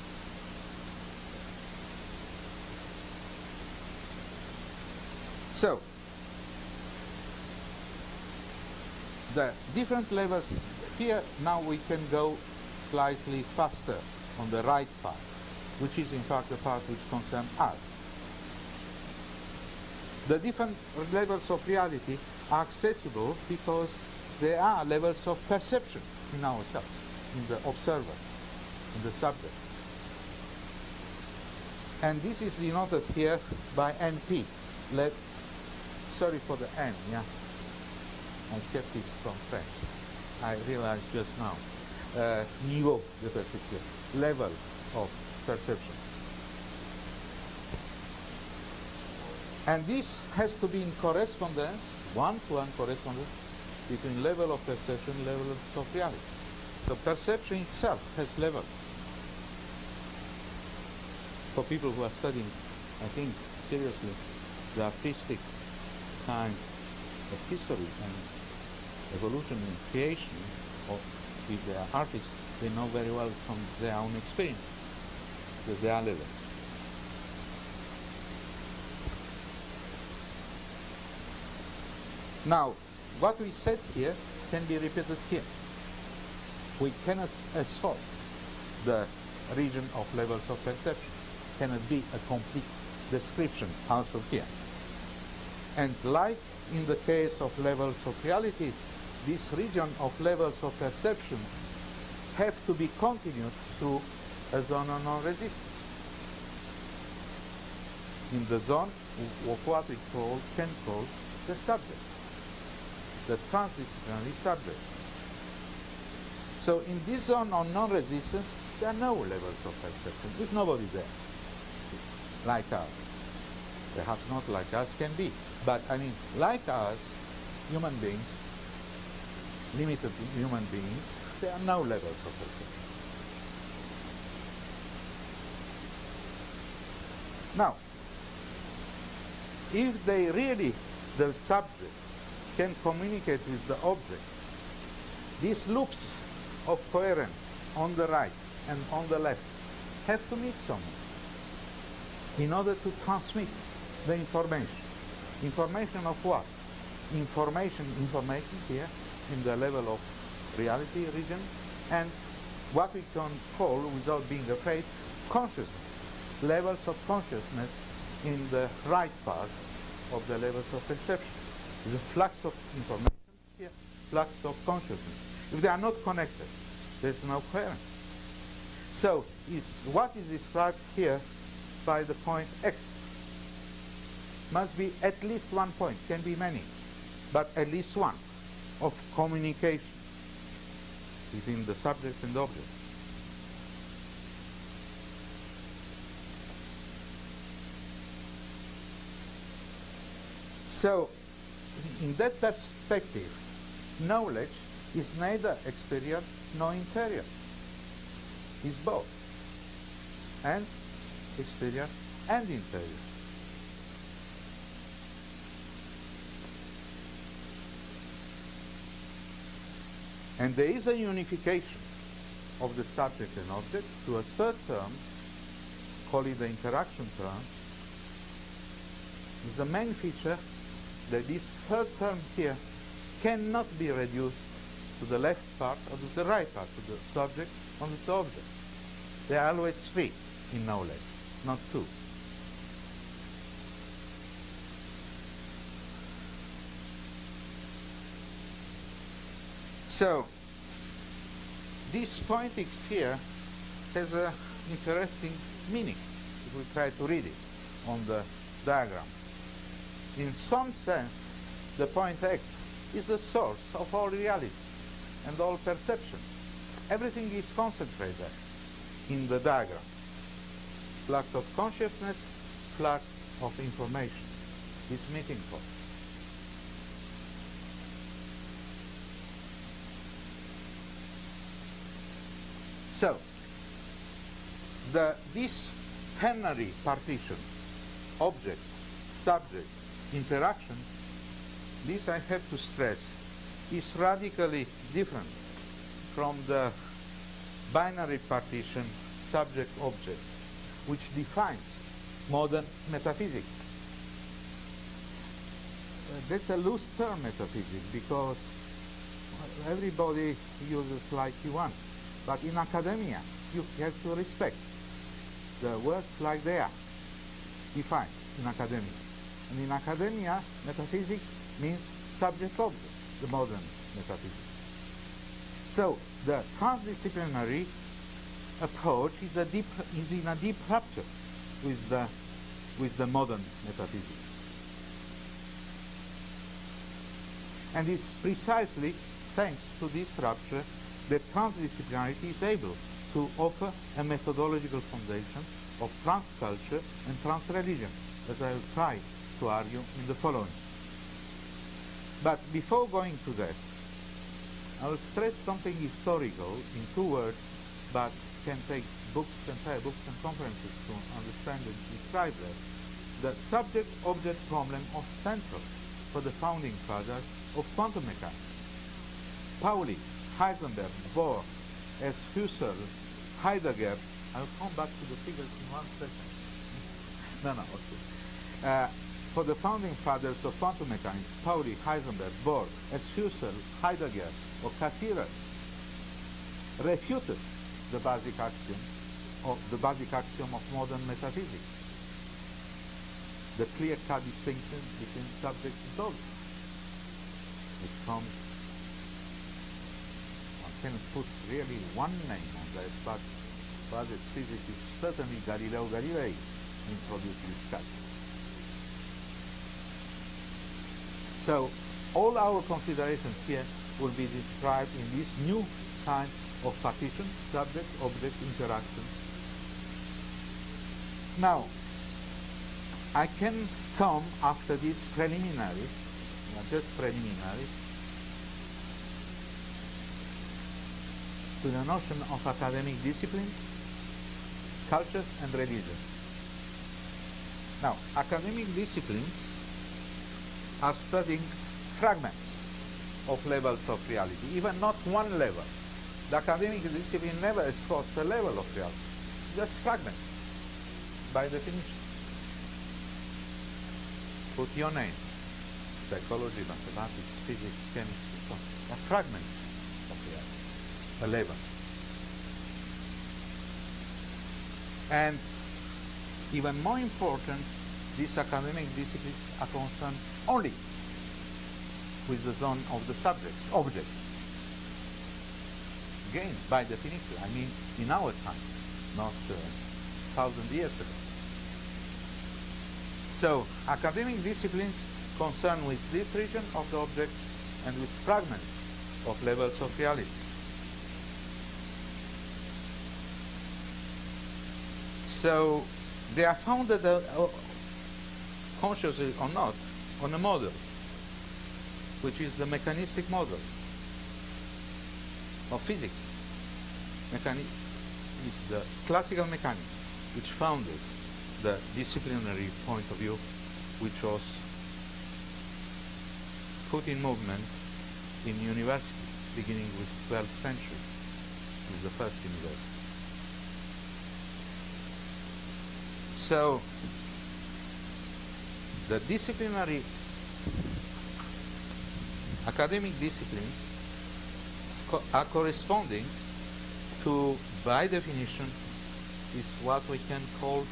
So, the different levels, here now we can go slightly faster on the right part, which is in fact the part which concerns us. The different levels of reality are accessible because there are levels of perception in ourselves, in the observer, in the subject. And this is denoted here by NP. Sorry for the N, yeah. I kept it from French. I realized just now. Niveau de perception, level of perception. And this has to be in correspondence, one-to-one correspondence, between level of perception and level of reality. So perception itself has level. For people who are studying, I think, seriously, the artistic kind of history and evolution and creation with their artists, they know very well from their own experience that they are levels. Now, what we said here can be repeated here. We cannot assert the region of levels of perception. Cannot be a complete description also here. And like in the case of levels of reality, this region of levels of perception have to be continued through a zone of non-resistance. In the zone of what we can call the subject, the transdisciplinary subject. So in this zone of non-resistance, there are no levels of perception. There's nobody there, like us. Perhaps not like us can be, but I mean, like us, human beings, limited human beings, there are no levels of perception. Now, if the subject can communicate with the object, these loops of coherence on the right and on the left have to meet somewhere in order to transmit the information. Information of what? Information here in the level of reality region, and what we can call, without being afraid, consciousness. Levels of consciousness in the right part of the levels of perception. There's a flux of information here, flux of consciousness. If they are not connected, there's no coherence. So what is described here by the point X must be at least one point, can be many, but at least one, of communication between the subject and the object. So, in that perspective, knowledge is neither exterior nor interior. It's both, and exterior and interior. And there is a unification of the subject and object to a third term, call it the interaction term. The main feature that this third term here cannot be reduced to the left part or to the right part, to the subject or to the object. There are always three in knowledge, not two. So, this point X here has an interesting meaning if we try to read it on the diagram. In some sense, the point X is the source of all reality and all perception. Everything is concentrated in the diagram. Flux of consciousness, flux of information, this meeting point. So, this ternary partition, object, subject, interaction, this I have to stress, is radically different from the binary partition, subject-object, which defines modern metaphysics. That's a loose term, metaphysics, because everybody uses like he wants. But in academia, you have to respect the words like they are defined in academia. And in academia, metaphysics means subject-object, the modern metaphysics. So the transdisciplinary approach is in a deep rupture with the modern metaphysics. And it's precisely thanks to this rupture that transdisciplinarity is able to offer a methodological foundation of transculture and transreligion, as I will try to argue in the following. But before going to that, I will stress something historical in 2 words, but can take books, entire books and conferences to understand and describe that. The subject-object problem was central for the founding fathers of quantum mechanics. Pauli, Heisenberg, Bohr, as Husserl, Heidegger. I'll come back to the figures in 1 second. Okay. For the founding fathers of quantum mechanics, Pauli, Heisenberg, Bohr, as Husserl, Heidegger, or Cassirer, refuted the basic axiom of modern metaphysics, the clear-cut distinction between subject and object. It comes. 1 can put really one name on that, but as physicist, certainly Galileo Galilei introduced this calculus. So all our considerations here will be described in this new kind of partition, subject-object interaction. Now, I can come after this preliminary, just preliminary, to the notion of academic disciplines, cultures, and religion. Now, academic disciplines are studying fragments of levels of reality, even not one level. The academic discipline never explores the level of reality, just fragments, by definition. Put your name, psychology, mathematics, physics, chemistry, so on. A fragment of reality, a level. And even more important, these academic disciplines are concerned only with the zone of the subject, object. Again, by definition, I mean in our time, not 1,000 years ago. So, academic disciplines concerned with this region of the object and with fragments of levels of reality. So, they are founded, consciously or not, on a model, which is the mechanistic model of physics. Is the classical mechanics which founded the disciplinary point of view, which was put in movement in university beginning with 12th century, with the first university. So the disciplinary academic disciplines are corresponding to, by definition, is what we can call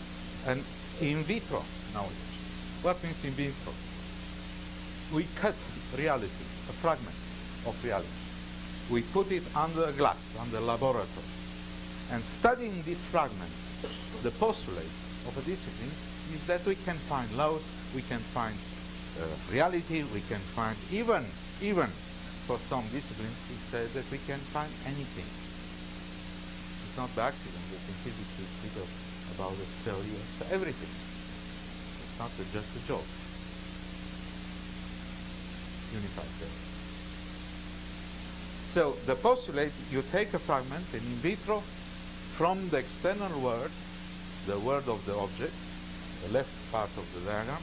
an in vitro knowledge. What means in vitro? We cut reality, a fragment of reality. We put it under glass, under laboratory. And studying this fragment, the postulate of a discipline is that we can find laws, we can find reality, we can find even for some disciplines, it says that we can find anything. It's not by accident that in physics we speak about the theory of everything. It's not just a joke. Unified theory. So the postulate, you take a fragment and in vitro from the external world, the world of the object, the left part of the diagram.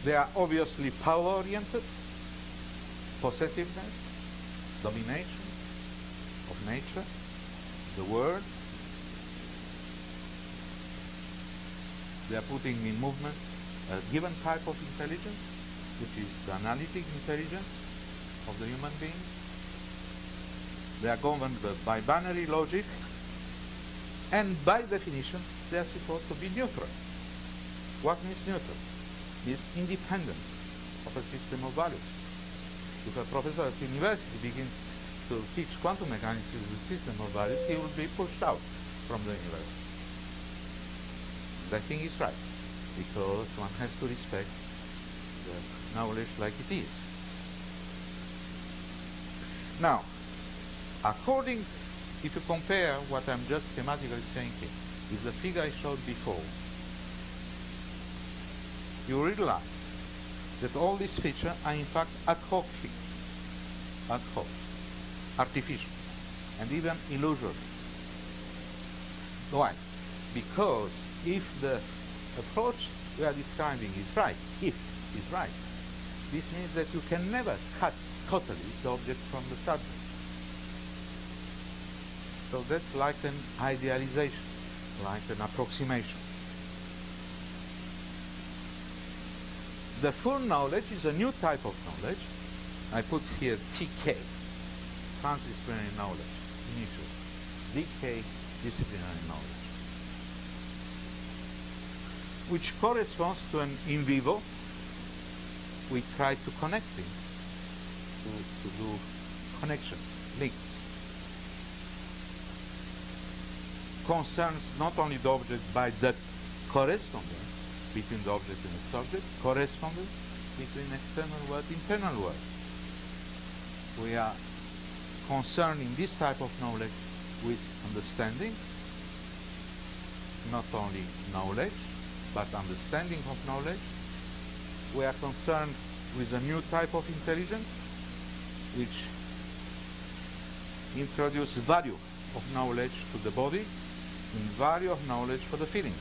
They are obviously power-oriented, possessiveness, domination of nature, the world. They are putting in movement a given type of intelligence, which is the analytic intelligence of the human being. They are governed by binary logic, and by definition, they are supposed to be neutral. What means neutral? Is independent of a system of values. If a professor at university begins to teach quantum mechanics with a system of values, he will be pushed out from the university. And I think he's right, because one has to respect the knowledge like it is. Now, if you compare what I'm just schematically saying here with the figure I showed before, you realize that all these features are in fact ad hoc figures, ad hoc, artificial, and even illusory. Why? Because if the approach we are describing is right, this means that you can never cut totally the object from the subject. So that's like an idealization, like an approximation. The full knowledge is a new type of knowledge. I put here TK, transdisciplinary knowledge, initial. DK, disciplinary knowledge. Which corresponds to an in vivo. We try to connect things. to do connection, links. Concerns not only the object by the correspondence between the object and the subject, correspondence between external world, internal world. We are concerned in this type of knowledge with understanding, not only knowledge, but understanding of knowledge. We are concerned with a new type of intelligence, which introduces value of knowledge to the body, and value of knowledge for the feelings,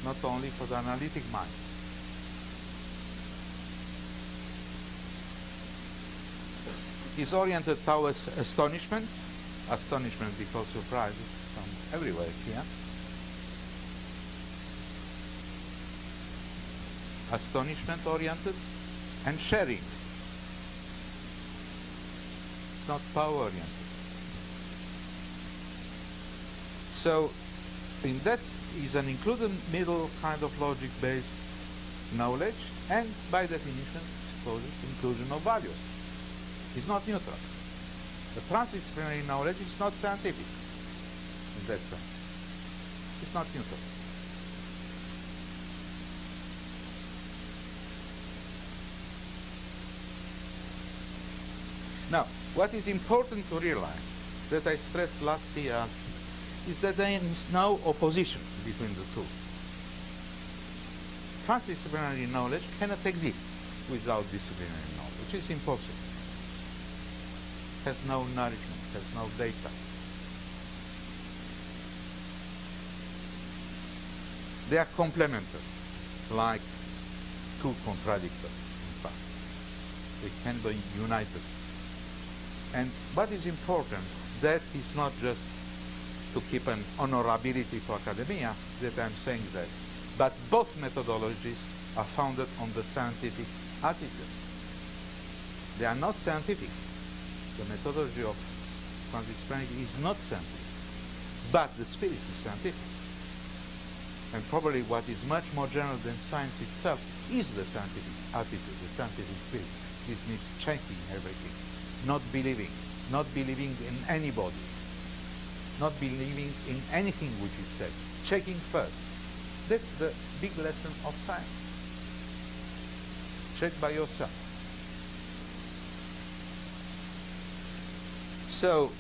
not only for the analytic mind. Is oriented towards astonishment because surprise is from everywhere here. Astonishment oriented, and sharing. It's not power oriented. So in that is an included middle kind of logic based knowledge, and by definition supposes inclusion of values. It's not neutral. The transdisciplinary knowledge is not scientific in that sense. It's not neutral. Now, what is important to realize, that I stressed last year, is that there is no opposition between the two. Transdisciplinary knowledge cannot exist without disciplinary knowledge. It's impossible. Has no nourishment, has no data. They are complementary, like two contradictories, in fact. They can be united. And what is important, that is not just to keep an honorability for academia, that I'm saying that, but both methodologies are founded on the scientific attitude. They are not scientific. The methodology of transdisciplinarity is not scientific, but the spirit is scientific. And probably what is much more general than science itself is the scientific attitude, the scientific spirit. This means checking everything, not believing in anybody, not believing in anything which is said, checking first. That's the big lesson of science. Check by yourself. So,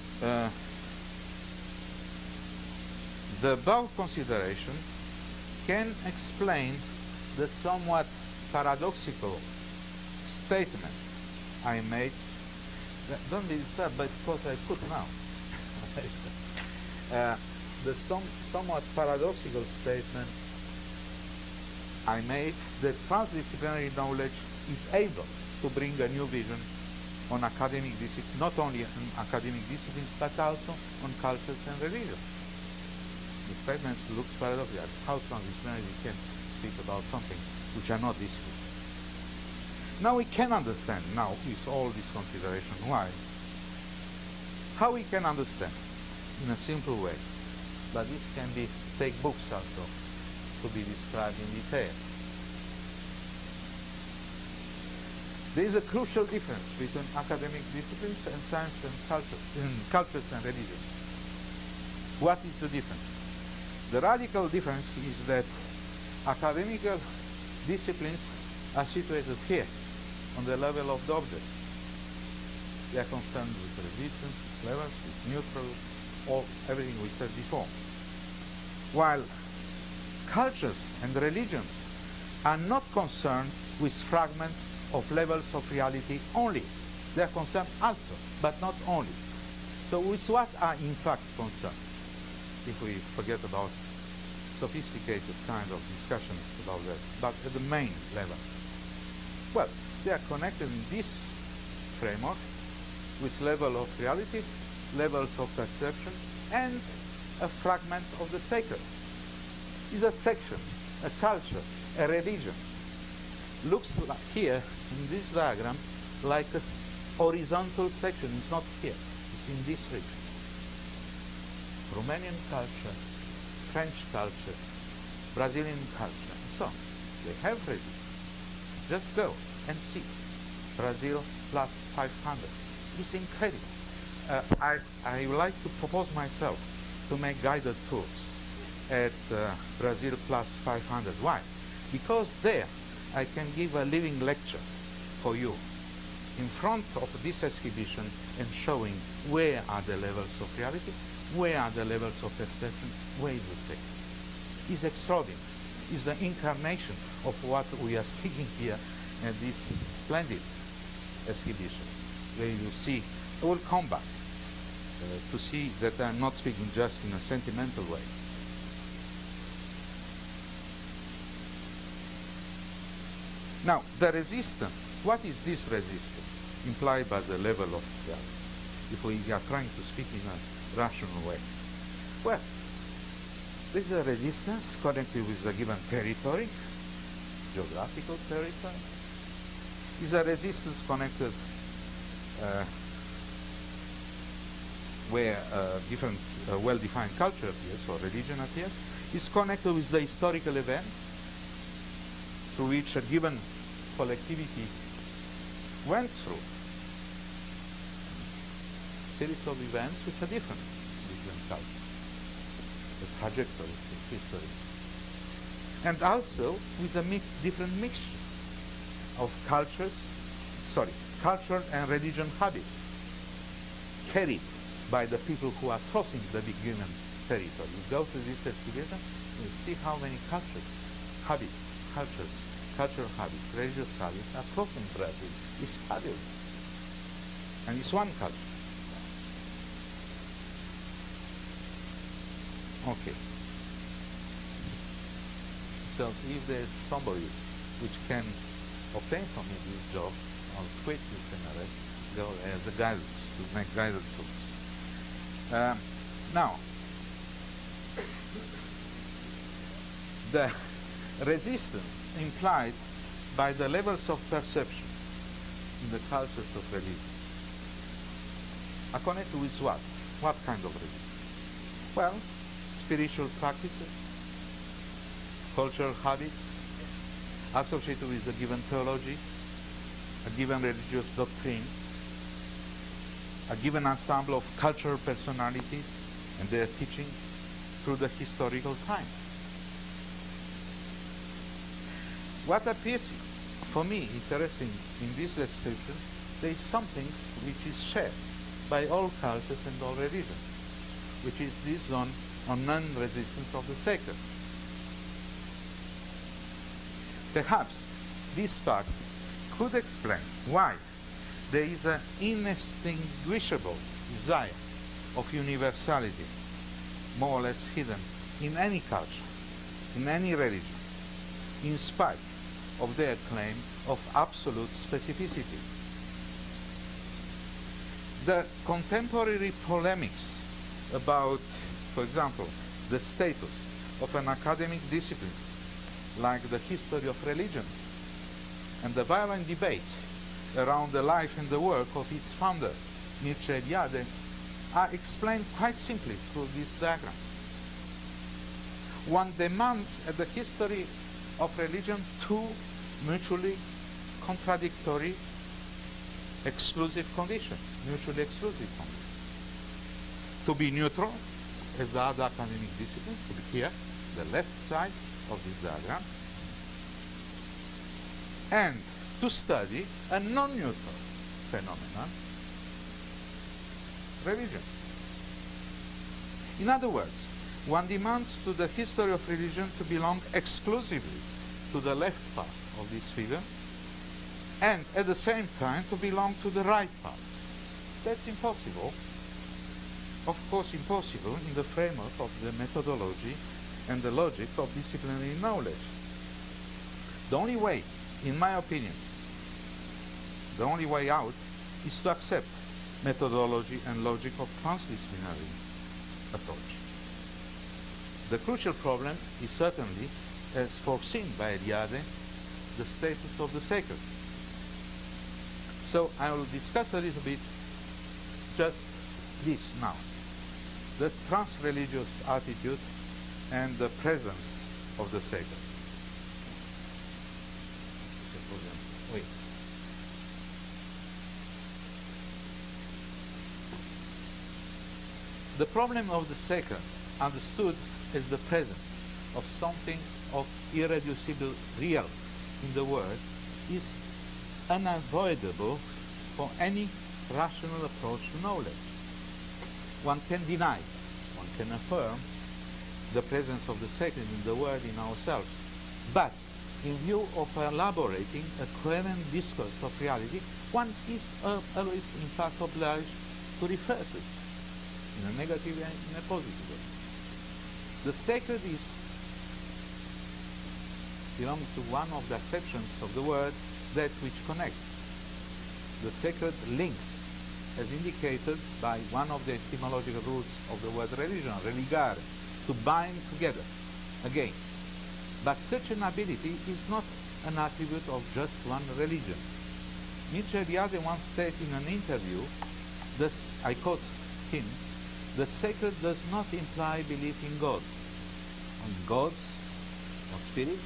the above consideration can explain the somewhat paradoxical statement I made. Don't be disturbed, but because I put now. The somewhat paradoxical statement I made that transdisciplinary knowledge is able to bring a new vision on academic discipline, not only on academic disciplines, but also on cultures and religion. The statement looks paradoxical. How transdisciplinarity can speak about something which are not disciplines. Now we can understand, now with all this consideration, why. How we can understand in a simple way, but this can be, take books also to be described in detail. There is a crucial difference between academic disciplines and science and cultures and religion. What is the difference? The radical difference is that academical disciplines are situated here, on the level of the object. They are concerned with resistance, with levels, with neutral, all everything we said before. While cultures and religions are not concerned with fragments of levels of reality only. They are concerned also, but not only. So with what are in fact concerned? If we forget about sophisticated kind of discussions about that, but at the main level. Well, they are connected in this framework with level of reality, levels of perception, and a fragment of the sacred. Is a section, a culture, a religion. Looks like here in this diagram like a horizontal section. It's not here, it's in this region. Romanian culture, French culture, Brazilian culture, and so on. They have resistance. Just go and see. Brazil plus 500. It's incredible. I would like to propose myself to make guided tours at Brazil plus 500. Why? Because there I can give a living lecture for you in front of this exhibition and showing where are the levels of reality, where are the levels of perception, where is the second. It's extraordinary. It's the incarnation of what we are speaking here at this splendid exhibition, where you see, I will come back to see that I'm not speaking just in a sentimental way. Now, the resistance, what is this resistance implied by the level of reality, if we are trying to speak in a rational way? Well, there is a resistance connected with a given territory, geographical territory. Is a resistance connected where different well-defined culture appears or religion appears. Is connected with the historical events through which a given collectivity went through. Series of events which are different in different cultures. The trajectory of history. And also with a different mixture of culture and religion habits carried by the people who are crossing the given territory. You go to this exhibition, you see how many cultural habits, religious habits are crossing Brazil. It's fabulous. And it's one culture. Okay. So if there's somebody which can obtain from me this job, I'll quit this and go as a guidance, to make guided tours. Now, the resistance implied by the levels of perception in the cultures of religion are connected with what? What kind of resistance? Well, spiritual practices, cultural habits associated with a given theology, a given religious doctrine, a given ensemble of cultural personalities and their teaching through the historical time. What appears for me interesting in this description, there is something which is shared by all cultures and all religions, which is this zone on non-resistance of the sacred. Perhaps this fact could explain why there is an inextinguishable desire of universality, more or less hidden in any culture, in any religion, in spite of their claim of absolute specificity. The contemporary polemics about, for example, the status of an academic discipline like the history of religions and the violent debate around the life and the work of its founder, Mircea Eliade, are explained quite simply through this diagram. One demands at the history of religion two mutually contradictory exclusive conditions, mutually exclusive conditions. To be neutral, as the other academic disciplines, to be here, the left side of this diagram, and to study a non-neutral phenomenon, religions. In other words, one demands to the history of religion to belong exclusively to the left part of this figure, and at the same time to belong to the right part. That's impossible. Of course impossible in the framework of the methodology and the logic of disciplinary knowledge. The only way, in my opinion, the only way out is to accept methodology and logic of transdisciplinary approach. The crucial problem is certainly, as foreseen by Eliade, the status of the sacred. So I will discuss a little bit just this now. The transreligious attitude and the presence of the sacred. The problem of the sacred, understood as the presence of something of irreducible real in the world, is unavoidable for any rational approach to knowledge. One can deny, one can affirm the presence of the sacred in the world in ourselves, but in view of elaborating a coherent discourse of reality, one is always in fact obliged to refer to it in a negative and in a positive way. The sacred belongs to one of the acceptions of the word, that which connects. The sacred links, as indicated by one of the etymological roots of the word religion, religare, to bind together, again. But such an ability is not an attribute of just one religion. Nietzsche Eliade once stated in an interview, thus, I quote him, "The sacred does not imply belief in God, on gods, or spirits.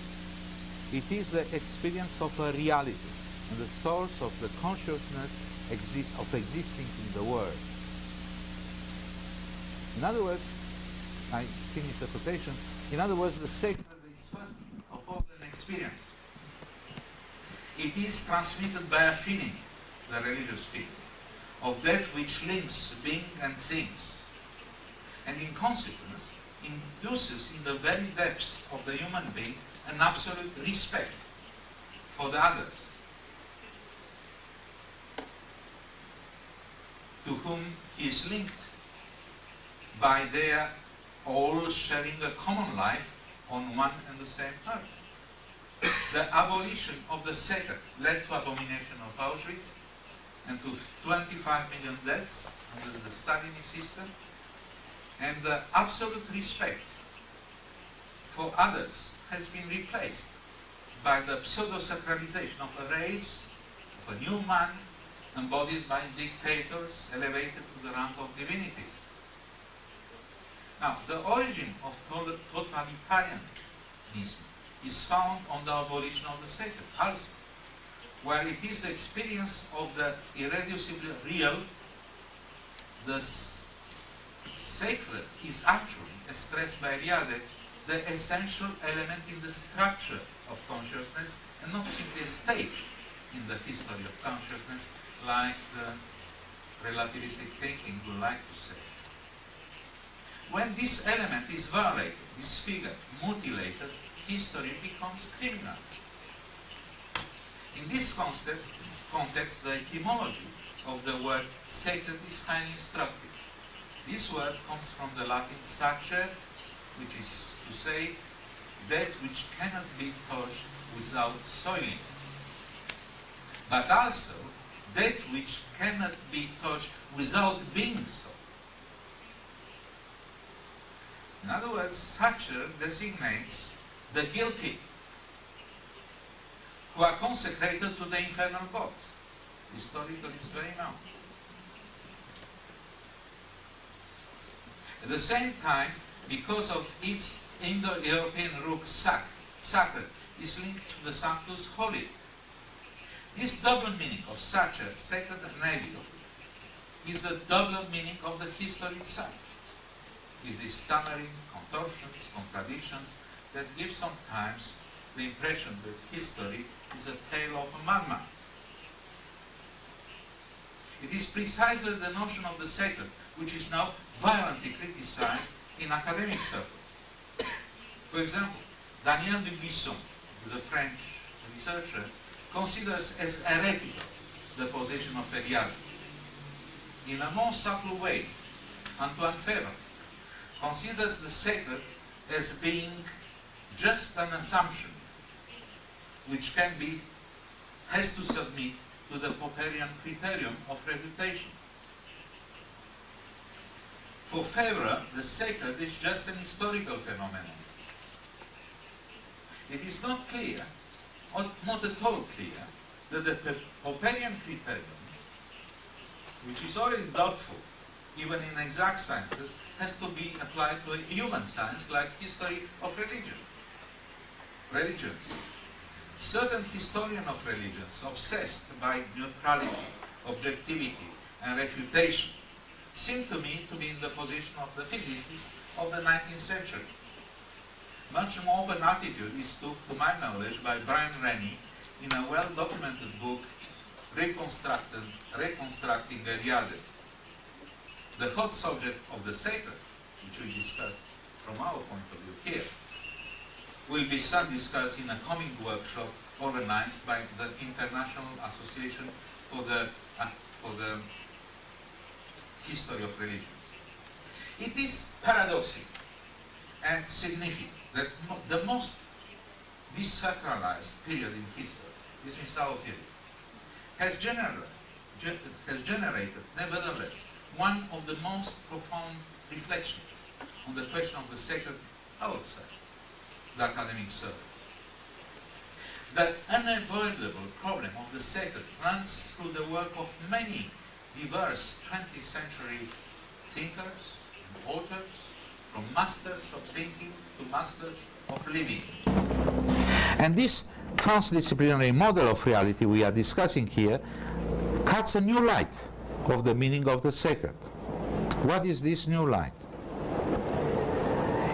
It is the experience of a reality and the source of the consciousness of existing in the world." In other words, I finish the quotation, in other words, the sacred is first of all an experience. It is transmitted by a feeling, the religious feeling, of that which links being and things, and in consequence induces in the very depths of the human being an absolute respect for the others, to whom he is linked by their all sharing a common life on one and the same earth. The abolition of the sacred led to abomination of Auschwitz and to 25 million deaths under the Stalinist system, and the absolute respect for others has been replaced by the pseudo-sacralization of a race, of a new man, embodied by dictators elevated to the rank of divinities. Now, the origin of totalitarianism is found on the abolition of the sacred, also, where it is the experience of the irreducibly real. The sacred is actually, as stressed by Eliade, the essential element in the structure of consciousness, and not simply a stage in the history of consciousness, like the relativistic thinking would like to say. When this element is violated, disfigured, mutilated, history becomes criminal. In this context, the etymology of the word sacred is highly instructive. This word comes from the Latin sacer, which is to say, that which cannot be touched without soiling, but also that which cannot be touched without being so. In other words, sacer designates the guilty who are consecrated to the infernal god. Historically, it's very known. At the same time, because of its Indo-European root sacred is linked to the sanctus holy. This double meaning of sacer, sacred and navigal, is the double meaning of the history itself. Is these stammering, contortions, contradictions that give sometimes the impression that history is a tale of a madman. It is precisely the notion of the sacred which is now violently criticized in academic circles. For example, Daniel Dubuisson, the French researcher, considers as heretical the position of Eliade. In a more subtle way, Antoine Ferrand considers the sacred as being just an assumption which has to submit to the Popperian criterion of refutation. For Febvre, the sacred is just an historical phenomenon. It is not clear, or not at all clear, that the Popperian criterion, which is already doubtful, even in exact sciences, has to be applied to a human science like history of religions. Certain historians of religions, obsessed by neutrality, objectivity, and refutation, seem to me to be in the position of the physicists of the 19th century. Much more open attitude is took, to my knowledge, by Brian Rennie in a well-documented book, Reconstructing Ariadne. The hot subject of the sacred, which we discussed from our point of view here, will be discussed in a coming workshop organized by the International Association for the History of Religion. It is paradoxical and significant that the most desacralized period in history, this means our period, has generated, nevertheless, one of the most profound reflections on the question of the sacred outside the academic circle. The unavoidable problem of the sacred runs through the work of many diverse 20th century thinkers and authors, from masters of thinking to masters of living. And this transdisciplinary model of reality we are discussing here cuts a new light of the meaning of the sacred. What is this new light?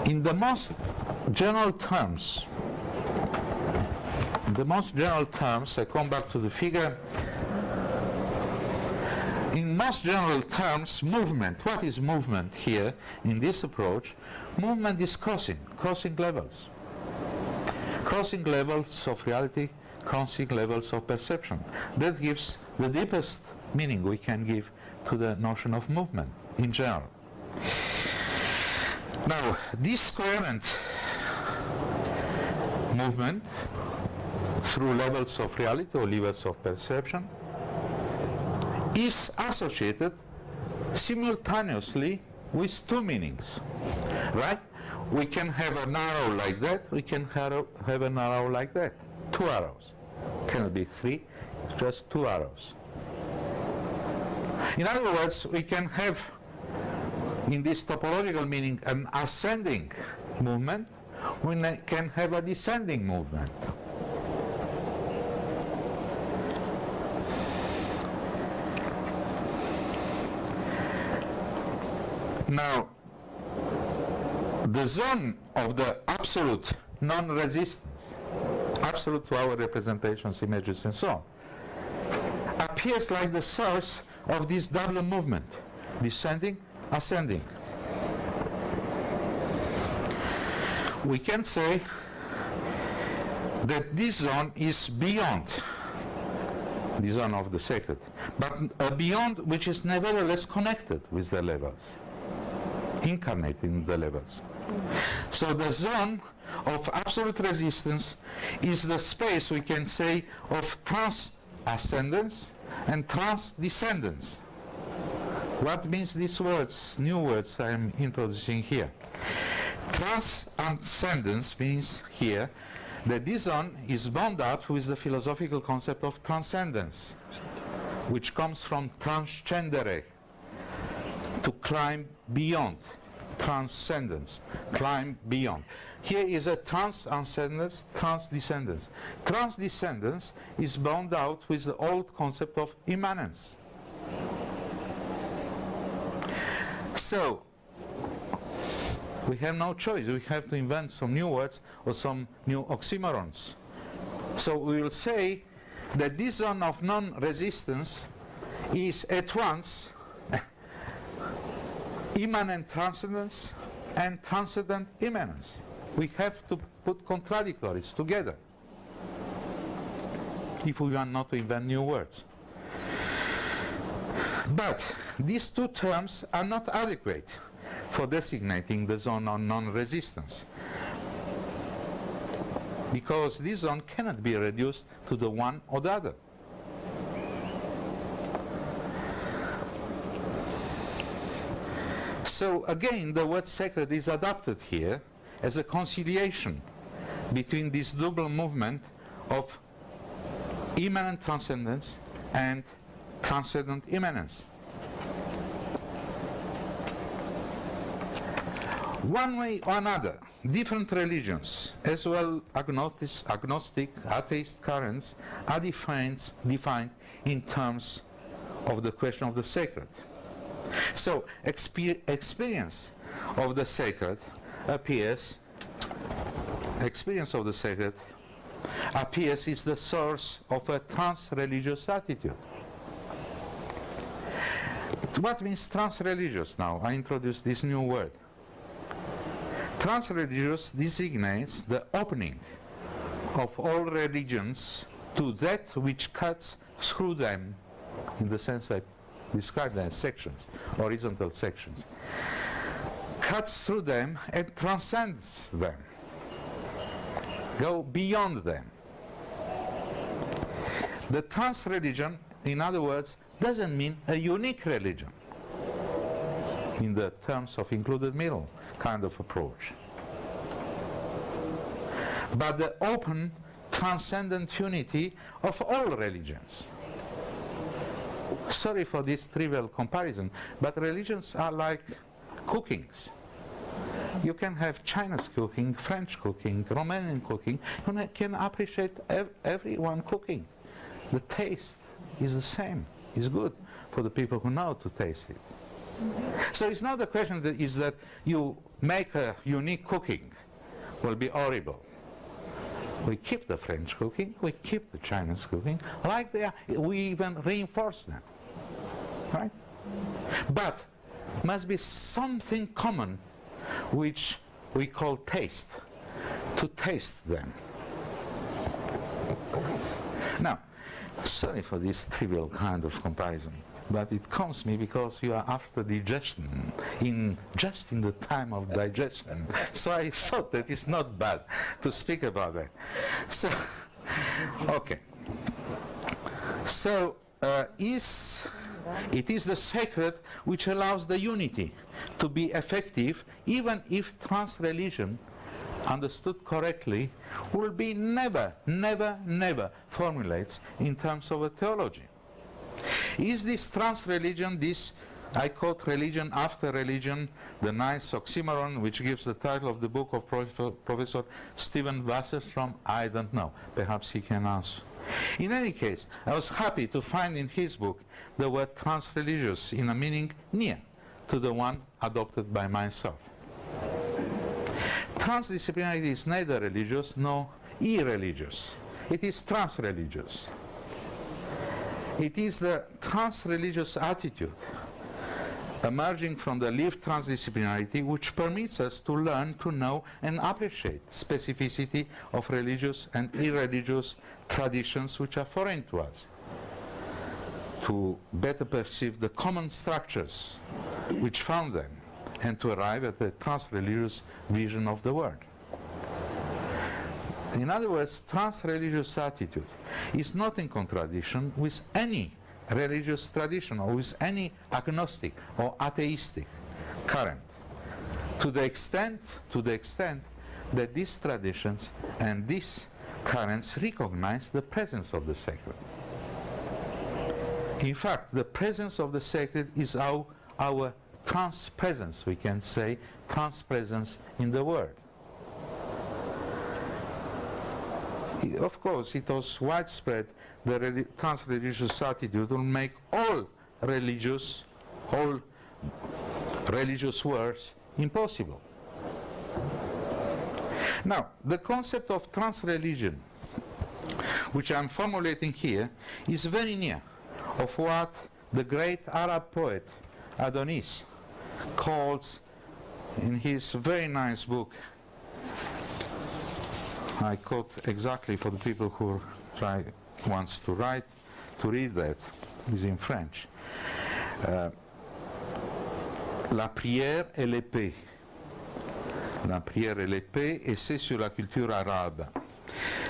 In the most general terms, I come back to the figure. In most general terms, movement. What is movement here in this approach? Movement is crossing levels. Crossing levels of reality, crossing levels of perception. That gives the deepest meaning we can give to the notion of movement in general. Now, this coherent movement through levels of reality or levels of perception is associated simultaneously with two meanings, right? We can have an arrow like that, we can have an arrow like that. Two arrows. Cannot be three, just two arrows. In other words, we can have in this topological meaning an ascending movement, we can have a descending movement. Now, the zone of the absolute non-resistance, absolute to our representations, images, and so on, appears like the source of this double movement, descending, ascending. We can say that this zone is beyond the zone of the sacred, but a beyond which is nevertheless connected with the levels, incarnate in the levels. So the zone of absolute resistance is the space, we can say, of trans-ascendance and trans-descendance. What means these words, new words I am introducing here? Transcendence means here that this zone is bound up with the philosophical concept of transcendence, which comes from transcendere, to climb beyond. Transcendence, climb beyond. Here is a transcendence, transdescendence. Transdescendence is bound out with the old concept of immanence. So, we have no choice. We have to invent some new words or some new oxymorons. So we will say that this zone of non-resistance is at once immanent transcendence and transcendent immanence. We have to put contradictories together if we want not to invent new words. But these two terms are not adequate for designating the zone of non-resistance, because this zone cannot be reduced to the one or the other. So again, the word sacred is adopted here as a conciliation between this double movement of immanent transcendence and transcendent immanence. One way or another, different religions, as well agnostic, atheist currents, are defined in terms of the question of the sacred. So experience of the sacred appears is the source of a trans-religious attitude. What means trans-religious now? I introduced this new word. Trans-religious designates the opening of all religions to that which cuts through them, in the sense I described them as sections, horizontal sections, cuts through them and transcends them, go beyond them. The trans-religion, in other words, doesn't mean a unique religion in the terms of included middle kind of approach, but the open, transcendent unity of all religions. Sorry for this trivial comparison, but religions are like cookings. You can have Chinese cooking, French cooking, Romanian cooking. You can appreciate everyone cooking. The taste is the same, is good for the people who know to taste it. So it's not the question that is that you make a unique cooking will be horrible. We keep the French cooking, we keep the Chinese cooking, like they are. We even reinforce them, right? But must be something common which we call taste, to taste them. Now, sorry for this trivial kind of comparison, but it comes to me because you are after digestion, just in the time of digestion. So I thought that it's not bad to speak about that. So, okay. So, it is the sacred which allows the unity to be effective, even if trans-religion, understood correctly, will be never formulates in terms of a theology. Is this trans-religion, this I quote religion after religion, the nice oxymoron which gives the title of the book of Professor Stephen Wasserstrom? I don't know. Perhaps he can answer. In any case, I was happy to find in his book the word trans-religious in a meaning near to the one adopted by myself. Transdisciplinarity is neither religious nor irreligious. It is trans-religious. It is the trans-religious attitude emerging from the lived transdisciplinarity which permits us to learn to know and appreciate specificity of religious and irreligious traditions which are foreign to us, to better perceive the common structures which found them, and to arrive at the trans-religious vision of the world. In other words, trans-religious attitude is not in contradiction with any religious tradition or with any agnostic or atheistic current, to the extent that these traditions and these currents recognize the presence of the sacred. In fact, the presence of the sacred is our trans-presence, we can say, trans-presence in the world. Of course, it was widespread, the trans-religious attitude will make all religious words impossible. Now, the concept of trans-religion, which I'm formulating here, is very near of what the great Arab poet Adonis calls in his very nice book, I quote exactly for the people who wants to read that, is in French. La prière et l'épée. La prière et l'épée, essai sur la culture arabe.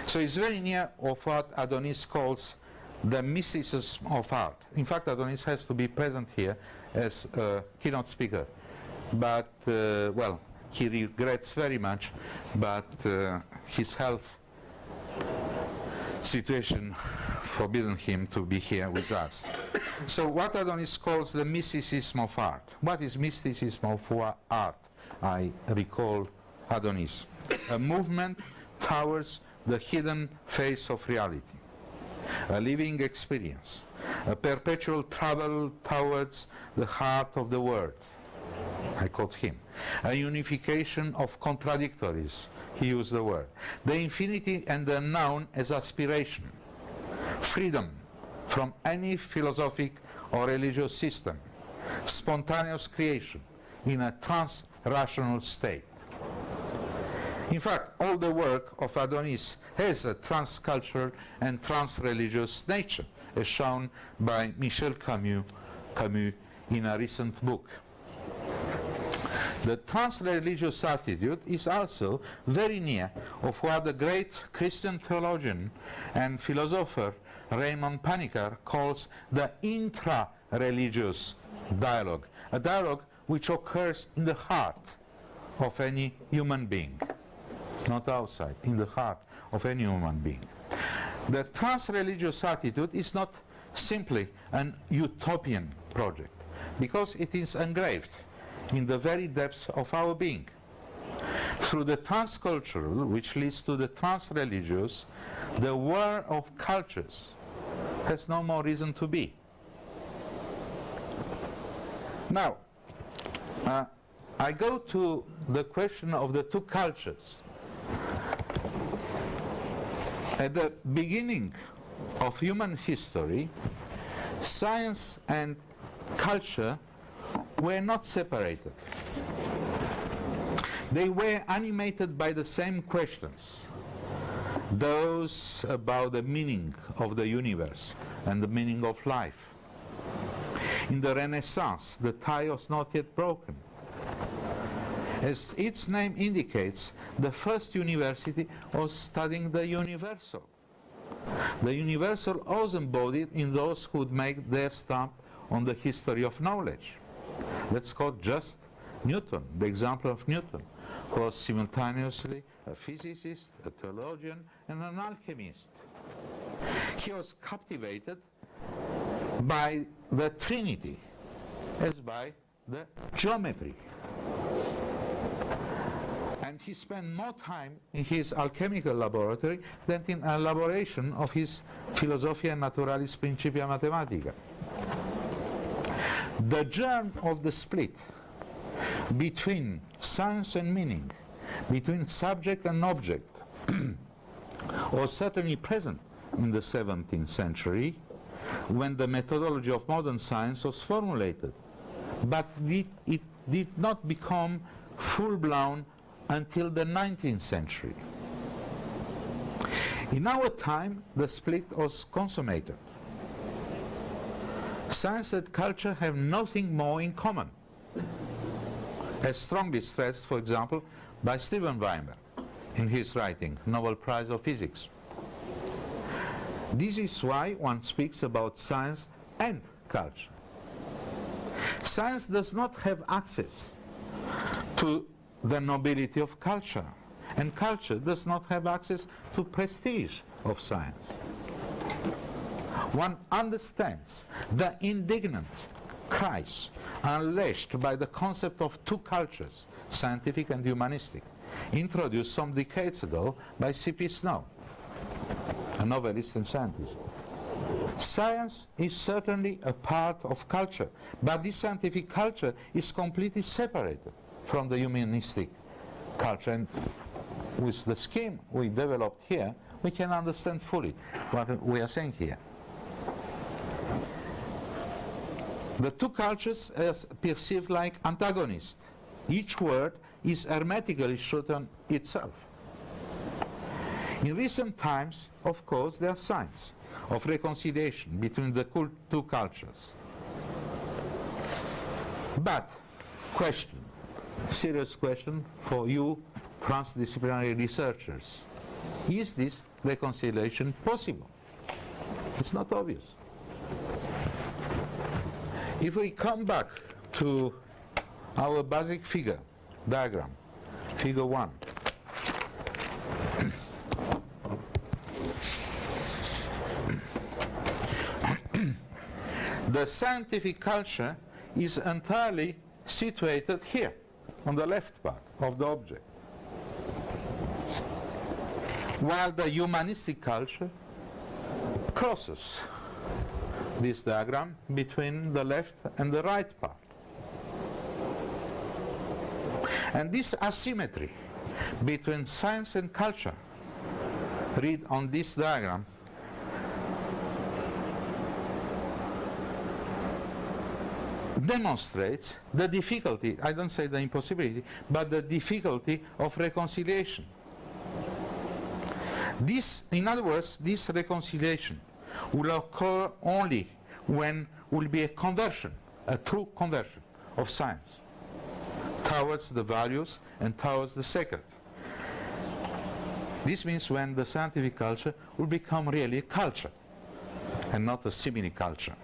So it's very near of what Adonis calls the mysticism of art. In fact, Adonis has to be present here as a keynote speaker, but well, he regrets very much, but his health situation forbidden him to be here with us. So what Adonis calls the mysticism of art. What is mysticism of art? I recall Adonis. A movement towards the hidden face of reality. A living experience a perpetual travel towards the heart of the world. I quote him. A unification of contradictories, he used the word. The infinity and the unknown as aspiration. Freedom from any philosophic or religious system. Spontaneous creation in a trans-rational state. In fact, all the work of Adonis has a transcultural and trans-religious nature, as shown by Michel Camus in a recent book. The trans-religious attitude is also very near of what the great Christian theologian and philosopher Raymond Panikkar calls the intra-religious dialogue, a dialogue which occurs in the heart of any human being, not outside, in the heart of any human being. The trans-religious attitude is not simply an utopian project, because it is engraved in the very depths of our being. Through the transcultural, which leads to the transreligious, the war of cultures has no more reason to be. Now, I go to the question of the two cultures. At the beginning of human history, science and culture were not separated. They were animated by the same questions, those about the meaning of the universe and the meaning of life. In the Renaissance, the tie was not yet broken. As its name indicates, the first university was studying the universal. The universal was embodied in those who would make their stamp on the history of knowledge. Let's quote just Newton, the example of Newton, who was simultaneously a physicist, a theologian, and an alchemist. He was captivated by the Trinity, as by the geometry. And he spent more time in his alchemical laboratory than in elaboration of his Philosophia Naturalis Principia Mathematica. The germ of the split between science and meaning, between subject and object, was certainly present in the 17th century when the methodology of modern science was formulated, but it did not become full-blown until the 19th century. In our time, the split was consummated. Science and culture have nothing more in common, as strongly stressed, for example, by Steven Weinberg in his writing, Nobel Prize of Physics. This is why one speaks about science and culture. Science does not have access to the nobility of culture, and culture does not have access to prestige of science. One understands the indignant cries unleashed by the concept of two cultures, scientific and humanistic, introduced some decades ago by C.P. Snow, a novelist and scientist. Science is certainly a part of culture, but this scientific culture is completely separated from the humanistic culture. And with the scheme we developed here, we can understand fully what we are saying here. The two cultures are perceived like antagonists. Each word is hermetically shut on itself. In recent times, of course, there are signs of reconciliation between the two cultures. But, question, serious question for you transdisciplinary researchers. Is this reconciliation possible? It's not obvious. If we come back to our basic figure diagram, figure 1, the scientific culture is entirely situated here, on the left part of the object, while the humanistic culture crosses this diagram between the left and the right part. And this asymmetry between science and culture, read on this diagram, demonstrates the difficulty, I don't say the impossibility, but the difficulty of reconciliation. This, in other words, this reconciliation will occur only when will be a conversion, a true conversion of science towards the values and towards the sacred. This means when the scientific culture will become really a culture and not a simile-culture.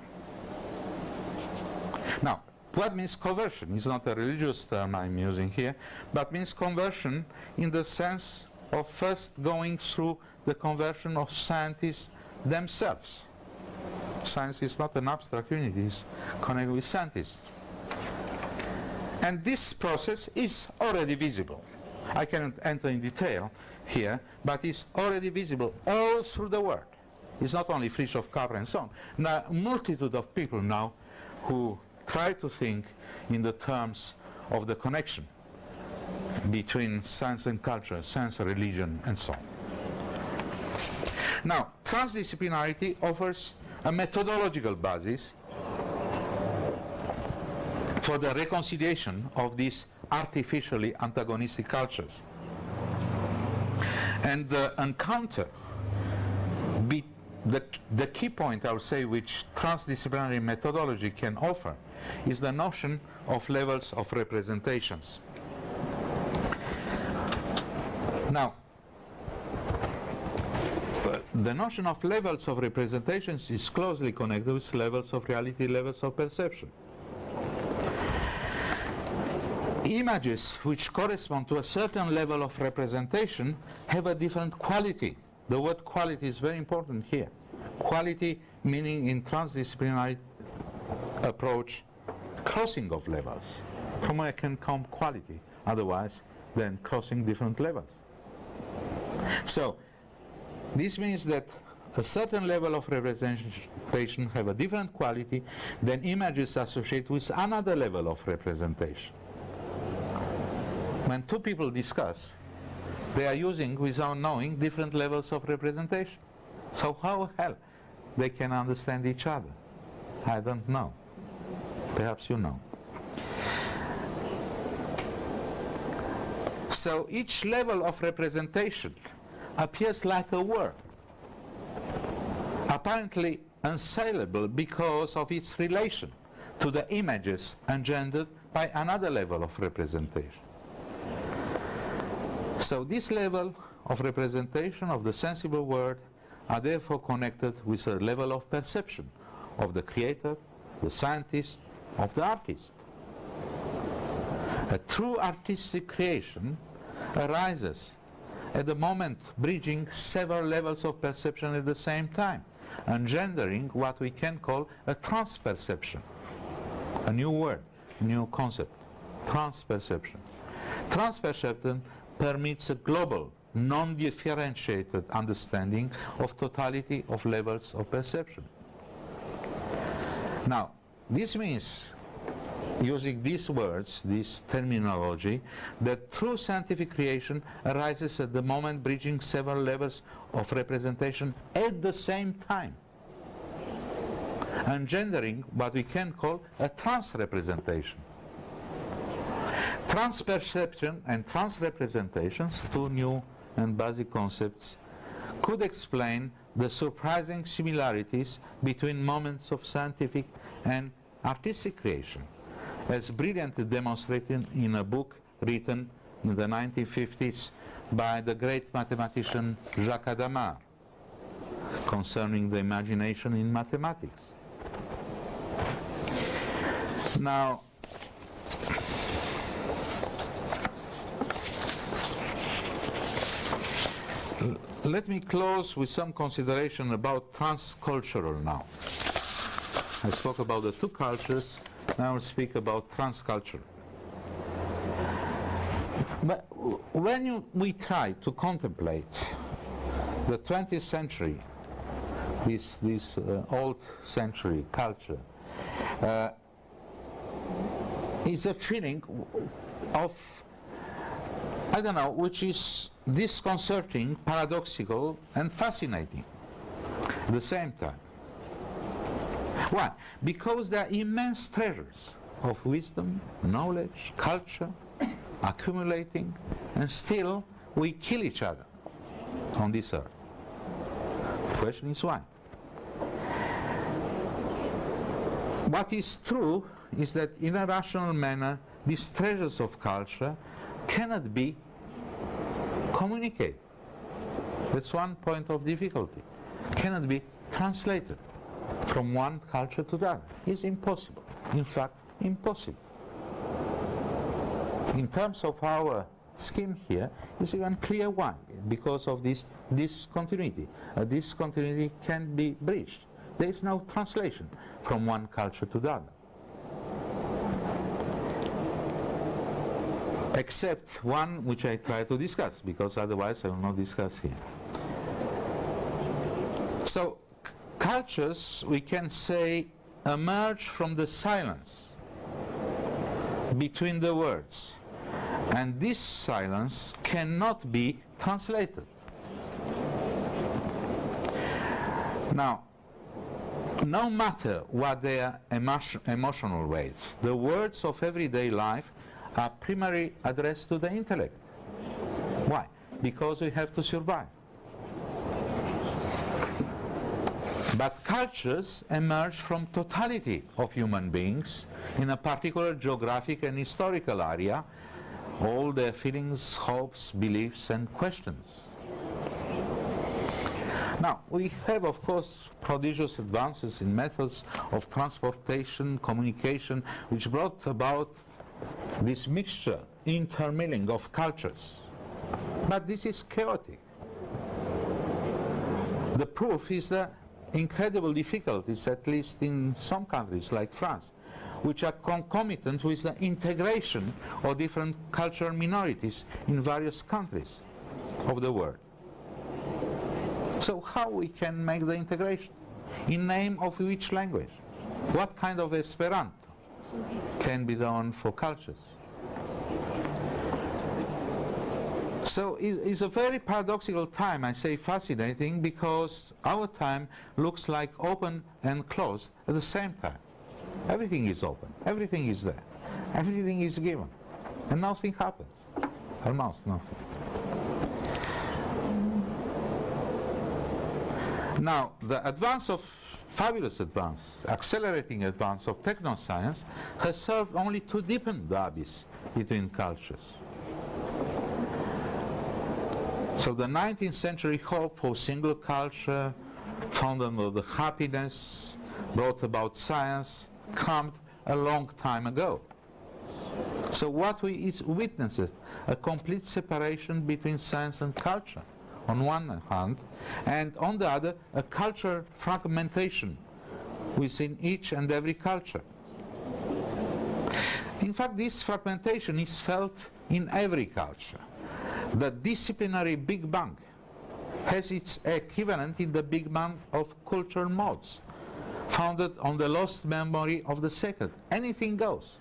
Now, what means conversion? It's not a religious term I'm using here, but means conversion in the sense of first going through the conversion of scientists themselves. Science is not an abstract unit, it's connected with scientists. And this process is already visible. I cannot enter in detail here, but it's already visible all through the world. It's not only Fritjof Capra and so on. Now, a multitude of people now who try to think in the terms of the connection between science and culture, science and religion, and so on. Now, transdisciplinarity offers a methodological basis for the reconciliation of these artificially antagonistic cultures. And the encounter, the key point, I would say, which transdisciplinary methodology can offer is the notion of levels of representations. Now, the notion of levels of representations is closely connected with levels of reality, levels of perception. Images which correspond to a certain level of representation have a different quality. The word quality is very important here. Quality meaning in transdisciplinary approach, crossing of levels. From where can come quality, otherwise than crossing different levels. So, this means that a certain level of representation have a different quality than images associated with another level of representation. When two people discuss, they are using, without knowing, different levels of representation. So how hell they can understand each other? I don't know. Perhaps you know. So each level of representation appears like a word, apparently unsayable because of its relation to the images engendered by another level of representation. So this level of representation of the sensible world are therefore connected with a level of perception of the creator, the scientist, of the artist. A true artistic creation arises at the moment bridging several levels of perception at the same time, engendering what we can call a transperception. A new word, new concept, transperception. Transperception permits a global, non-differentiated understanding of totality of levels of perception. Now, this means, using these words, this terminology, that true scientific creation arises at the moment bridging several levels of representation at the same time, engendering what we can call a transrepresentation. Transperception and transrepresentations, two new and basic concepts, could explain the surprising similarities between moments of scientific and artistic creation, as brilliantly demonstrated in a book written in the 1950s by the great mathematician Jacques Hadamard concerning the imagination in mathematics. Now, let me close with some consideration about transcultural now. I spoke about the two cultures, now I'll speak about transculture. But when we try to contemplate the 20th century this old century culture, is a feeling of, I don't know, which is disconcerting, paradoxical, and fascinating at the same time. Why? Because there are immense treasures of wisdom, knowledge, culture, accumulating, and still we kill each other on this earth. The question is why? What is true is that in a rational manner, these treasures of culture cannot be communicated. That's one point of difficulty. Cannot be translated from one culture to the other. It's impossible. In fact, impossible. In terms of our scheme here, it's even clear why. Because of this discontinuity. A discontinuity can be breached. There is no translation from one culture to the other. Except one which I try to discuss, because otherwise I will not discuss here. So, cultures, we can say, emerge from the silence between the words. And this silence cannot be translated. Now, no matter what their emotional weight, the words of everyday life are primarily addressed to the intellect. Why? Because we have to survive. But cultures emerge from totality of human beings in a particular geographic and historical area, all their feelings, hopes, beliefs, and questions. Now, we have, of course, prodigious advances in methods of transportation, communication, which brought about this mixture, intermingling of cultures. But this is chaotic. The proof is the incredible difficulties, at least in some countries like France, which are concomitant with the integration of different cultural minorities in various countries of the world. So how we can make the integration? In name of which language? What kind of Esperanto can be done for cultures? So it's a very paradoxical time, I say fascinating, because our time looks like open and closed at the same time. Everything is open, everything is there, everything is given, and nothing happens, almost nothing. Now, the advance of, fabulous advance, accelerating advance of technoscience has served only to deepen the abyss between cultures. So the 19th century hope for single culture, founded on the happiness brought about science, came a long time ago. So what we witnessed, a complete separation between science and culture on one hand, and on the other, a cultural fragmentation within each and every culture. In fact, this fragmentation is felt in every culture. The disciplinary Big Bang has its equivalent in the Big Bang of cultural modes, founded on the lost memory of the sacred. Anything goes.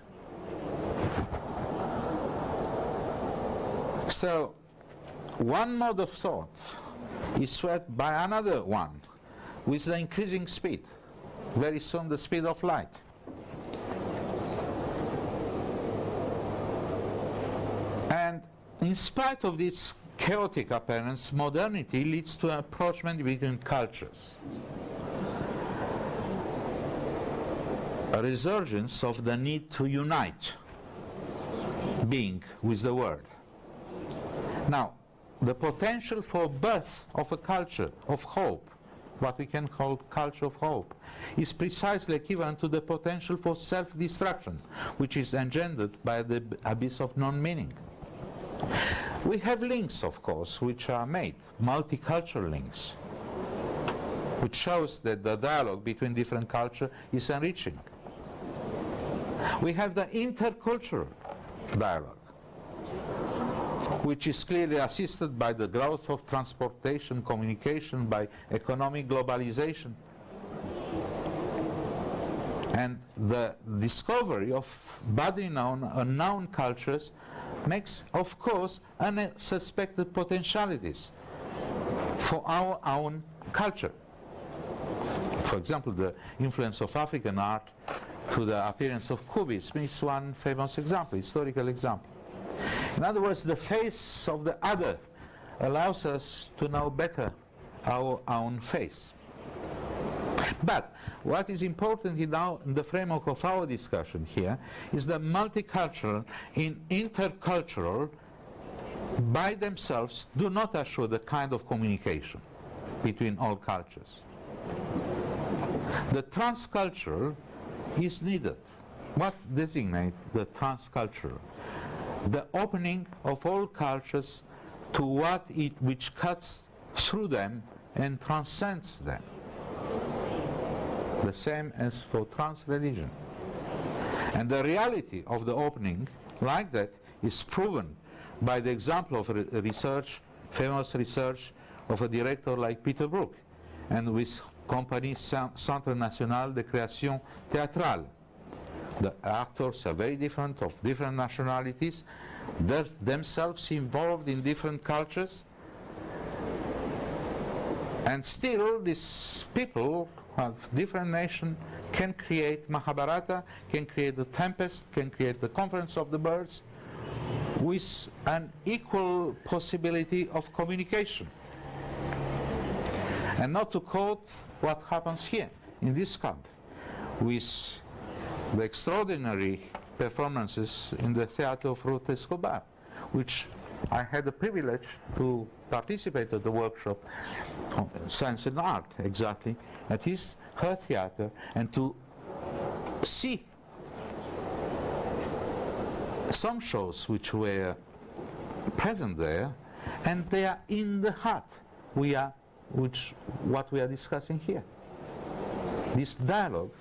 So, one mode of thought is swept by another one with the increasing speed, very soon the speed of light. And in spite of this chaotic appearance, modernity leads to an approachment between cultures. A resurgence of the need to unite being with the world. Now, the potential for birth of a culture of hope, what we can call culture of hope, is precisely equivalent to the potential for self-destruction, which is engendered by the abyss of non-meaning. We have links, of course, which are made, multicultural links, which shows that the dialogue between different cultures is enriching. We have the intercultural dialogue, which is clearly assisted by the growth of transportation, communication, by economic globalization. And the discovery of body known, unknown cultures makes, of course, unsuspected potentialities for our own culture. For example, the influence of African art to the appearance of Cubism is one famous example, historical example. In other words, the face of the other allows us to know better our own face. But what is important in the framework of our discussion here is that multicultural and intercultural by themselves do not assure the kind of communication between all cultures. The transcultural is needed. What designates the transcultural? The opening of all cultures to which cuts through them and transcends them. The same as for trans-religion. And the reality of the opening like that is proven by the example of research, famous research of a director like Peter Brook, and with company Centre National de Création Théâtrale. The actors are very different, of different nationalities, themselves involved in different cultures, and still these people of different nations can create Mahabharata, can create the Tempest, can create the Conference of the Birds, with an equal possibility of communication. And not to quote what happens here in this country, with the extraordinary performances in the theater of Ruth Escobar, which I had the privilege to participate at the workshop on Science and Art, exactly, at her theater, and to see some shows which were present there, and they are in the heart what we are discussing here. This dialogue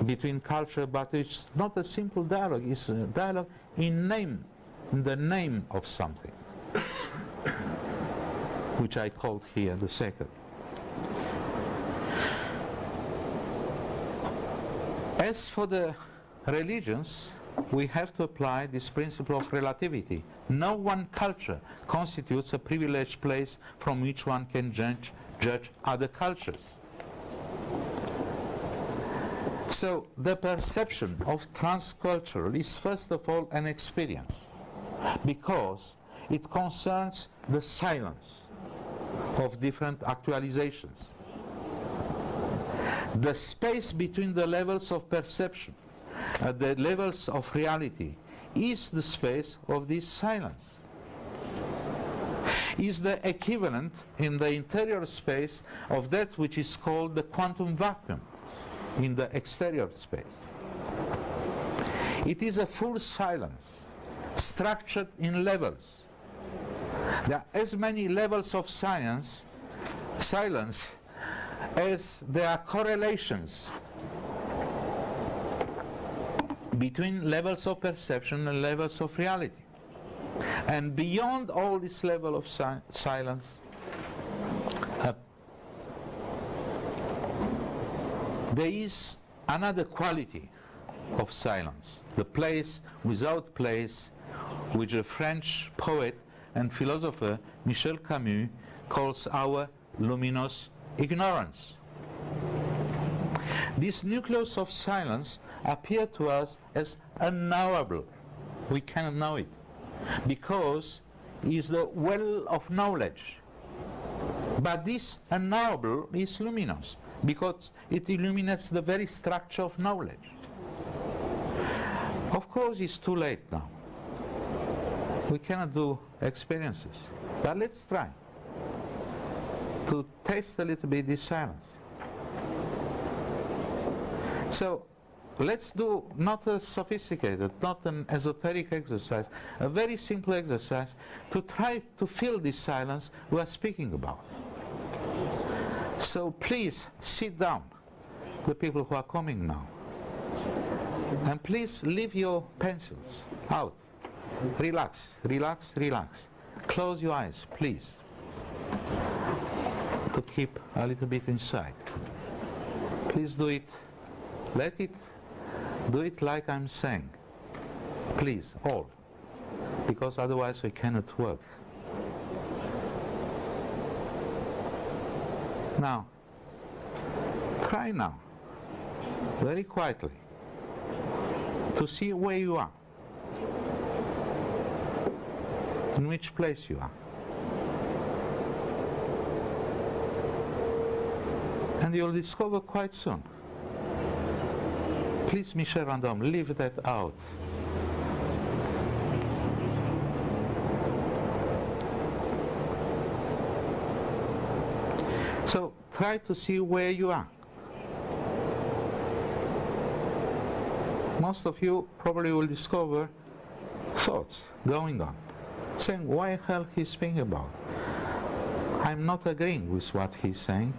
between culture, but it's not a simple dialogue, it's a dialogue in the name of something, which I called here the sacred. As for the religions, we have to apply this principle of relativity. No one culture constitutes a privileged place from which one can judge other cultures. So the perception of transcultural is first of all an experience, because it concerns the silence of different actualizations. The space between the levels of perception at the levels of reality is the space of this silence. Is the equivalent in the interior space of that which is called the quantum vacuum in the exterior space. It is a full silence, structured in levels. There are as many levels of silence as there are correlations between levels of perception and levels of reality. And beyond all this level of silence, there is another quality of silence, the place without place, which a French poet and philosopher Michel Camus calls our luminous ignorance. This nucleus of silence appears to us as unknowable. We cannot know it, because it is the well of knowledge. But this unknowable is luminous, because it illuminates the very structure of knowledge. Of course, it's too late now. We cannot do experiences. But let's try to taste a little bit this silence. So let's do not a sophisticated, not an esoteric exercise, a very simple exercise to try to fill this silence we are speaking about. So please sit down, the people who are coming now. And please leave your pencils out. relax, relax, relax. Close your eyes, please, to keep a little bit inside. Please do it, do it like I'm saying. Please, all, because otherwise we cannot work. Now, try now, very quietly, to see where you are, in which place you are. And you'll discover quite soon. Please, Michel Random, leave that out. So try to see where you are. Most of you probably will discover thoughts going on, saying, why hell he's speaking about? I'm not agreeing with what he's saying.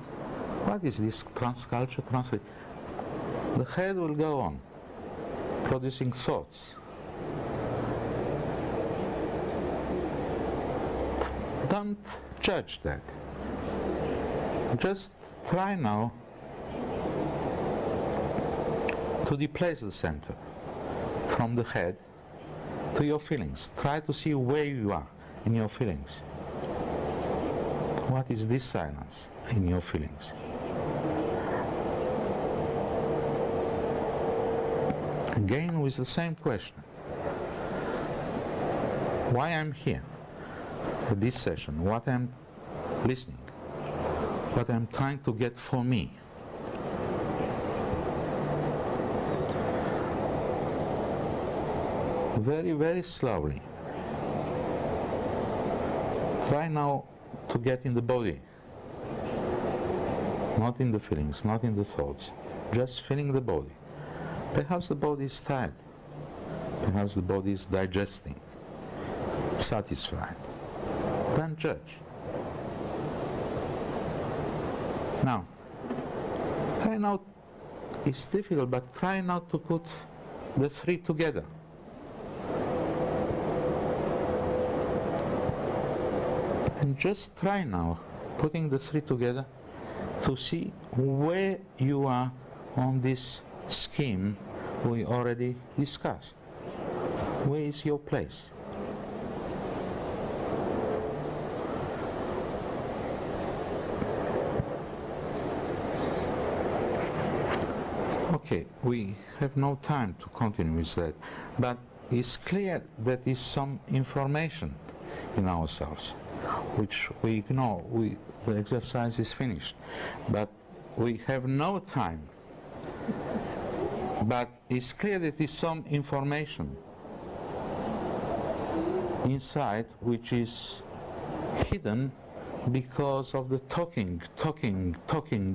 What is this transculture, The head will go on, producing thoughts. Don't judge that. Just try now to displace the center from the head to your feelings. Try to see where you are in your feelings. What is this silence in your feelings? Again with the same question. Why I'm here at this session, what I'm listening, what I'm trying to get for me. Very, very slowly. Try now to get in the body, not in the feelings, not in the thoughts, just feeling the body. Perhaps the body is tired, perhaps the body is digesting, satisfied. Don't judge. Now, try not, it's difficult, but try not to put the three together. And just try now, putting the three together, to see where you are on this scheme we already discussed. Where is your place? Okay, we have no time to continue with that, but it's clear that is some information in ourselves which we ignore. The exercise is finished, but we have no time. But it's clear that there is some information inside which is hidden because of the talking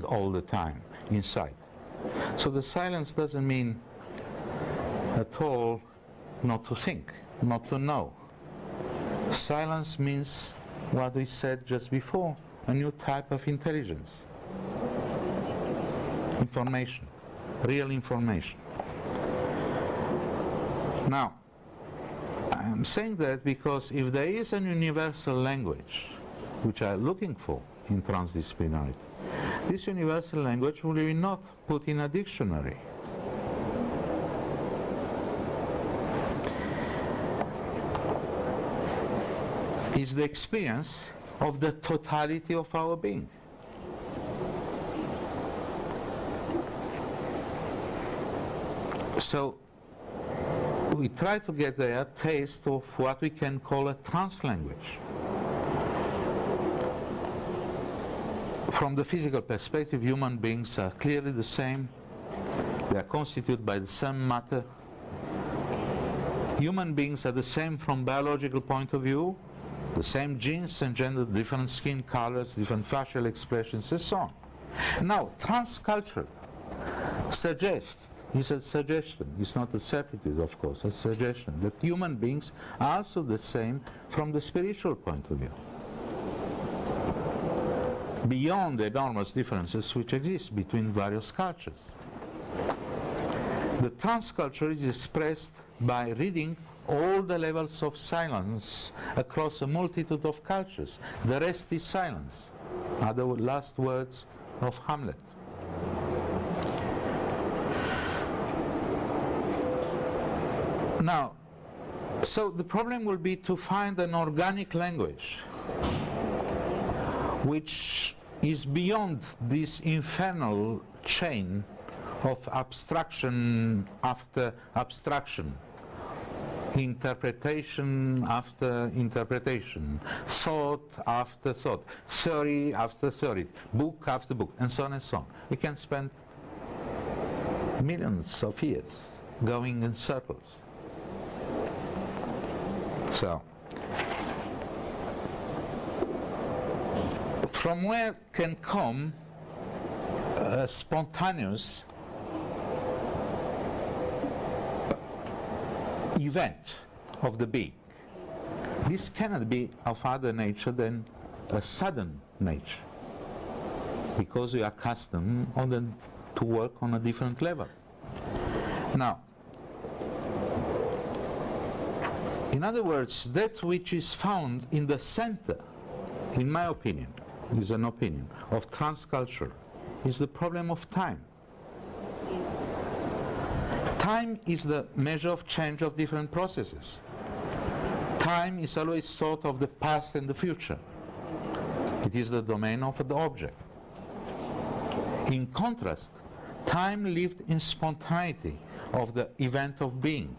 all the time inside. So the silence doesn't mean at all not to think, not to know. Silence means what we said just before, a new type of intelligence. Information, real information. Now, I'm saying that because if there is an universal language, which I'm looking for in transdisciplinarity, this universal language will be not put in a dictionary. It's the experience of the totality of our being. So we try to get a taste of what we can call a trans language. From the physical perspective, human beings are clearly the same. They are constituted by the same matter. Human beings are the same from biological point of view, the same genes and gender, different skin colors, different facial expressions, and so on. Now, transculture suggests, it's a suggestion, it's not a certitude, of course, a suggestion that human beings are also the same from the spiritual point of view, beyond the enormous differences which exist between various cultures. The transculture is expressed by reading all the levels of silence across a multitude of cultures. The rest is silence, are the last words of Hamlet. Now, so the problem will be to find an organic language which is beyond this infernal chain of abstraction after abstraction, interpretation after interpretation, thought after thought, theory after theory, book after book, and so on and so on. We can spend millions of years going in circles. So, from where can come a spontaneous event of the being? This cannot be of other nature than a sudden nature, because we are accustomed to work on a different level. Now, in other words, that which is found in the center, in my opinion, is an opinion, of transculture, is the problem of time. Time is the measure of change of different processes. Time is always thought of the past and the future. It is the domain of the object. In contrast, time lived in spontaneity of the event of being.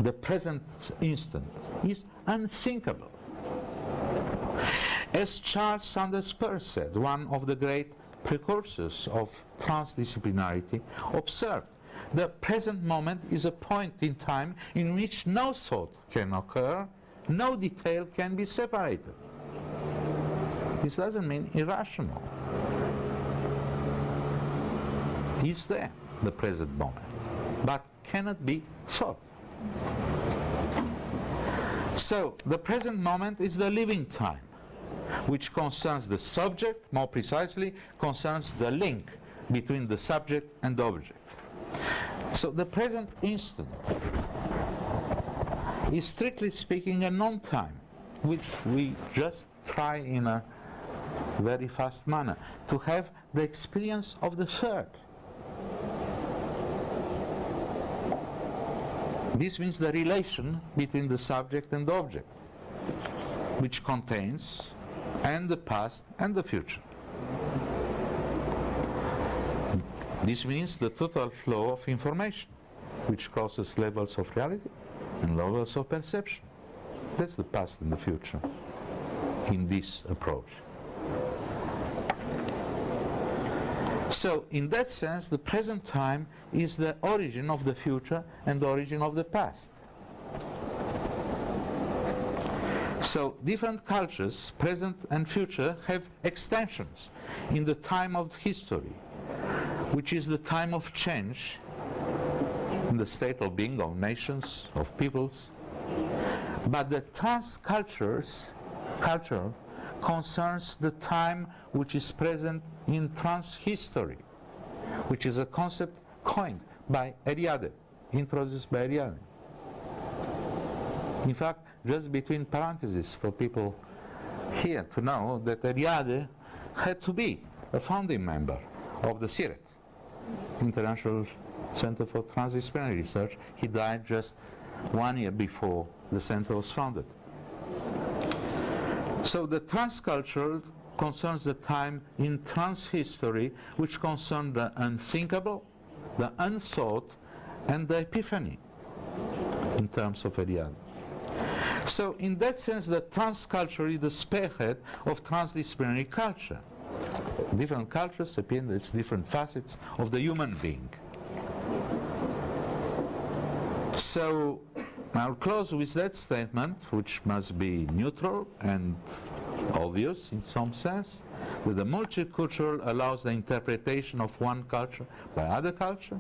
The present instant is unthinkable. As Charles Sanders Peirce said, one of the great precursors of transdisciplinarity, observed, the present moment is a point in time in which no thought can occur, no detail can be separated. This doesn't mean irrational. It's there, the present moment, but cannot be thought. So, the present moment is the living time, which concerns the subject, more precisely, concerns the link between the subject and the object. So, the present instant is, strictly speaking, a non-time, which we just try in a very fast manner to have the experience of the third. This means the relation between the subject and the object, which contains and the past and the future. This means the total flow of information, which crosses levels of reality and levels of perception. That's the past and the future in this approach. So, in that sense, the present time is the origin of the future and the origin of the past. So, different cultures, present and future, have extensions in the time of history, which is the time of change in the state of being of nations, of peoples. But the culture concerns the time which is present in transhistory, which is a concept coined by Eliade, introduced by Eliade. In fact, just between parentheses for people here to know that Eliade had to be a founding member of the CIRET, International Center for Transdisciplinary Research. He died just 1 year before the center was founded. So the transcultural concerns the time in transhistory, which concerns the unthinkable, the unthought, and the epiphany, in terms of Eliade. So in that sense, the transculture is the spearhead of transdisciplinary culture. Different cultures appear as different facets of the human being. So I'll close with that statement, which must be neutral and obvious in some sense, that the multicultural allows the interpretation of one culture by other culture.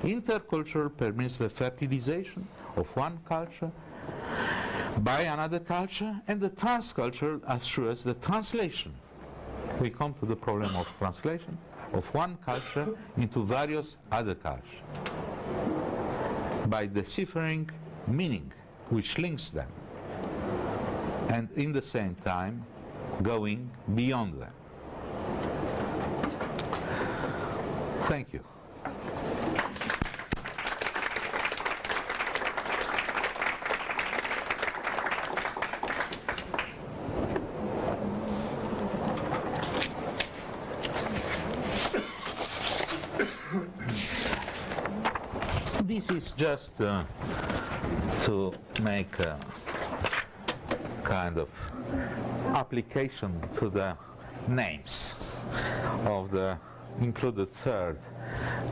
Intercultural permits the fertilization of one culture by another culture, and the transcultural assures the translation. We come to the problem of translation of one culture into various other cultures by deciphering meaning which links them, and in the same time going beyond them. Thank you. This is just to make a kind of application to the names of the included third,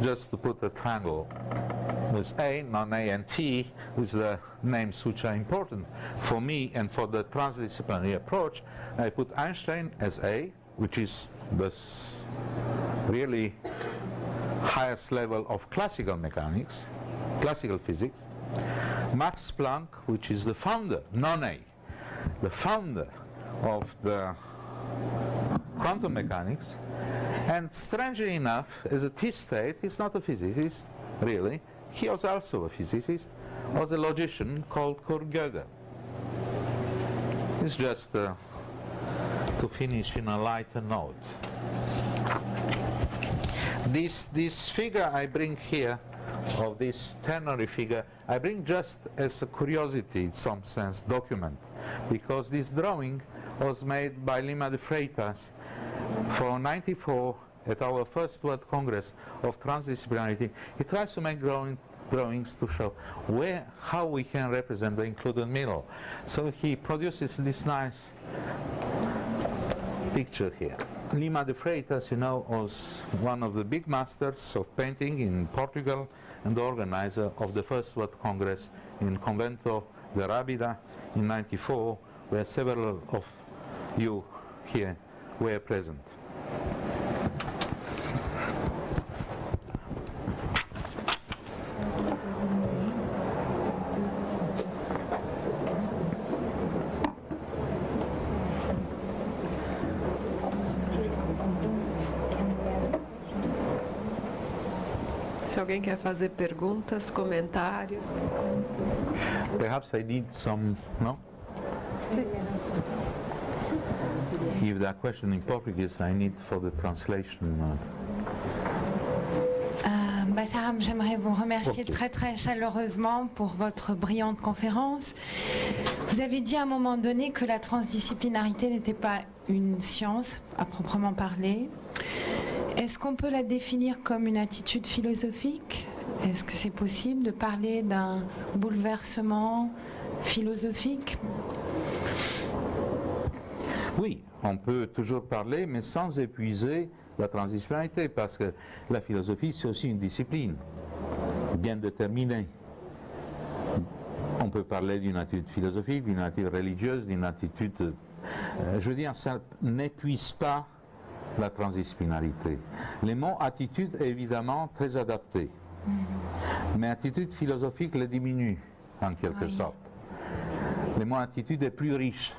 just to put a triangle with A, non-A, and T with the names which are important for me and for the transdisciplinary approach. I put Einstein as A, which is the really highest level of classical mechanics, classical physics. Max Planck, which is the founder, non-A, the founder of the quantum mechanics, and strangely enough, as a T-state, he's not a physicist, really. He was also a physicist, was a logician called Kurt Gödel. It's just to finish in a lighter note. This figure I bring here, of this ternary figure, I bring just as a curiosity, in some sense, document, because this drawing was made by Lima de Freitas for 94 at our first World Congress of Transdisciplinarity. He tries to make drawings to show how we can represent the included middle. So he produces this nice picture here. Lima de Freitas, you know, was one of the big masters of painting in Portugal and the organizer of the first World Congress in Convento de Rábida in 94, where several of you here were present. Se alguém quer fazer perguntas, comentários. Perhaps I need some, no? If there are questions in Portuguese, I need for the translation. Basarab, j'aimerais vous remercier Okay. très très chaleureusement pour votre brillante conférence. Vous avez dit à un moment donné que la transdisciplinarité n'était pas une science à proprement parler. Est-ce qu'on peut la définir comme une attitude philosophique? Est-ce que c'est possible de parler d'un bouleversement philosophique? Oui, on peut toujours parler, mais sans épuiser la transdisciplinarité, parce que la philosophie, c'est aussi une discipline bien déterminée. On peut parler d'une attitude philosophique, d'une attitude religieuse, d'une attitude... je veux dire, ça n'épuise pas la transdisciplinarité. Le mot attitude est évidemment très adapté, mais attitude philosophique le diminue en quelque sorte. Le mot attitude est plus riche.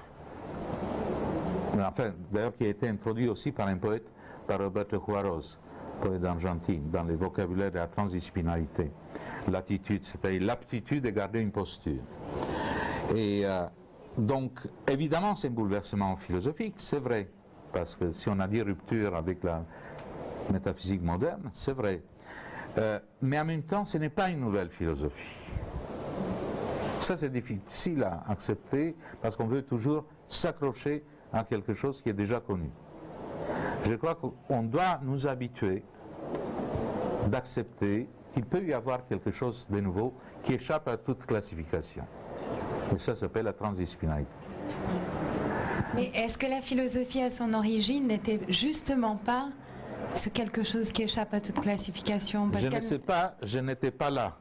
Enfin, d'ailleurs, qui a été introduit aussi par un poète, par Roberto Juarez, poète d'Argentine, dans le vocabulaire de la transdisciplinarité. L'attitude, c'est-à-dire l'aptitude de garder une posture. Et donc, évidemment, c'est un bouleversement philosophique, c'est vrai, parce que si on a dit rupture avec la métaphysique moderne, c'est vrai. Mais en même temps, ce n'est pas une nouvelle philosophie. Ça, c'est difficile à accepter, parce qu'on veut toujours s'accrocher à quelque chose qui est déjà connu. Je crois qu'on doit nous habituer d'accepter qu'il peut y avoir quelque chose de nouveau qui échappe à toute classification. Et ça s'appelle la transdisciplinarité. Mais est-ce que la philosophie à son origine n'était justement pas ce quelque chose qui échappe à toute classification? Je ne sais pas, je n'étais pas là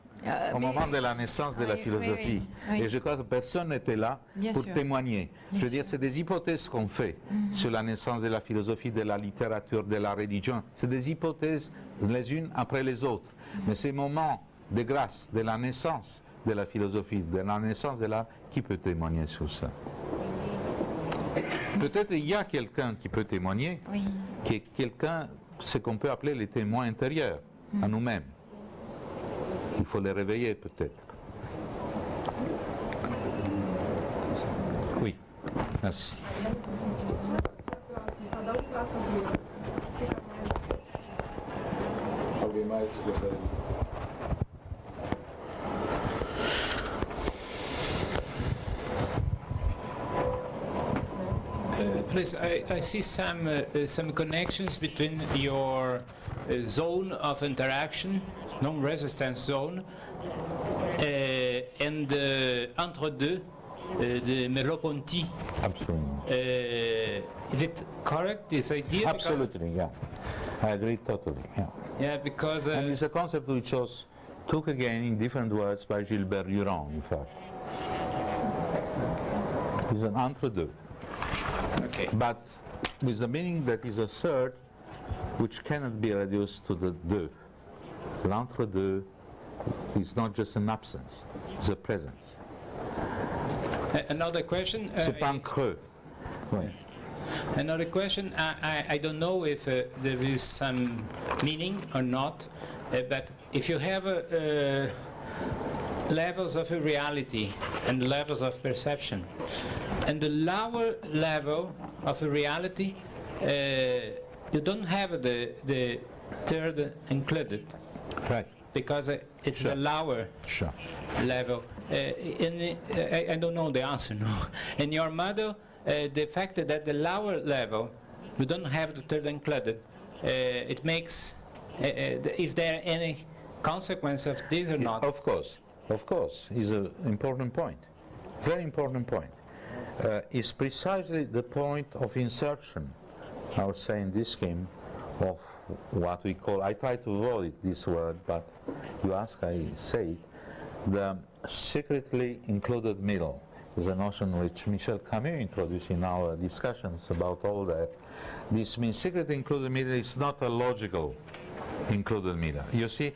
au moment de la naissance de la philosophie. Et je crois que personne n'était là pour témoigner. Je veux dire, c'est des hypothèses qu'on fait sur la naissance de la philosophie, de la littérature, de la religion. C'est des hypothèses les unes après les autres. Mais ces moments de grâce, de la naissance de la philosophie, de la naissance de l'art, qui peut témoigner sur ça? Peut-être il y a quelqu'un qui peut témoigner, qui est quelqu'un, ce qu'on peut appeler les témoins intérieurs, à nous-mêmes. Il faut les réveiller peut-être. Merci. Alguém mais gostaria? Please, I see some connections between your zone of interaction, non-resistance zone, and the entre-deux, the Merleau-Ponty. Absolutely. Is it correct, this idea? Absolutely, yeah. I agree totally, yeah. Yeah, because... and it's a concept which was took again in different words by Gilbert Durand, in fact. It's an entre-deux. Okay. But with the meaning that is a third which cannot be reduced to the deux. L'entre-deux is not just an absence, it's a presence. Another question. C'est pas un creux. Oui. Another question. I don't know if there is some meaning or not, but if you have levels of a reality and levels of perception, and the lower level of a reality, you don't have the third included. Right. Because it's Sure. a lower Sure. level. I don't know the answer, no. In your model, the fact that the lower level, you don't have the third included, it makes, is there any consequence of this or not? Of course, is an important point, very important point. Is precisely the point of insertion, I would say in this scheme, of what we call, I try to avoid this word, but you ask, I say it, the secretly included middle is a notion which Michel Camus introduced in our discussions about all that. This means secretly included middle is not a logical included middle. You see,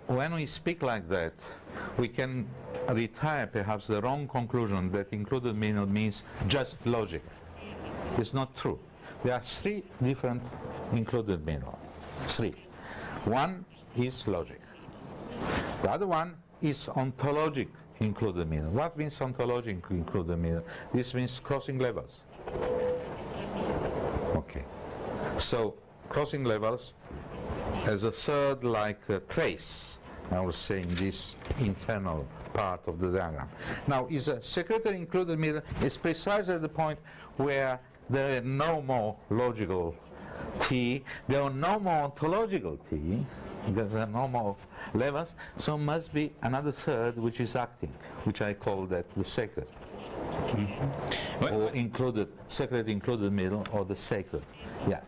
when we speak like that, we can retire perhaps the wrong conclusion that included middle means just logic. It's not true. There are three different included middle. Three. One is logic. The other one is ontologic included middle. What means ontologic included middle? This means crossing levels. Okay. So crossing levels as a third like trace, I was saying this internal part of the diagram. Now, is a secretary included middle is precisely the point where there are no more logical T, there are no more ontological T, there are no more levels, so must be another third which is acting, which I call that the sacred. Or included, sacred included middle, or the sacred. Yeah.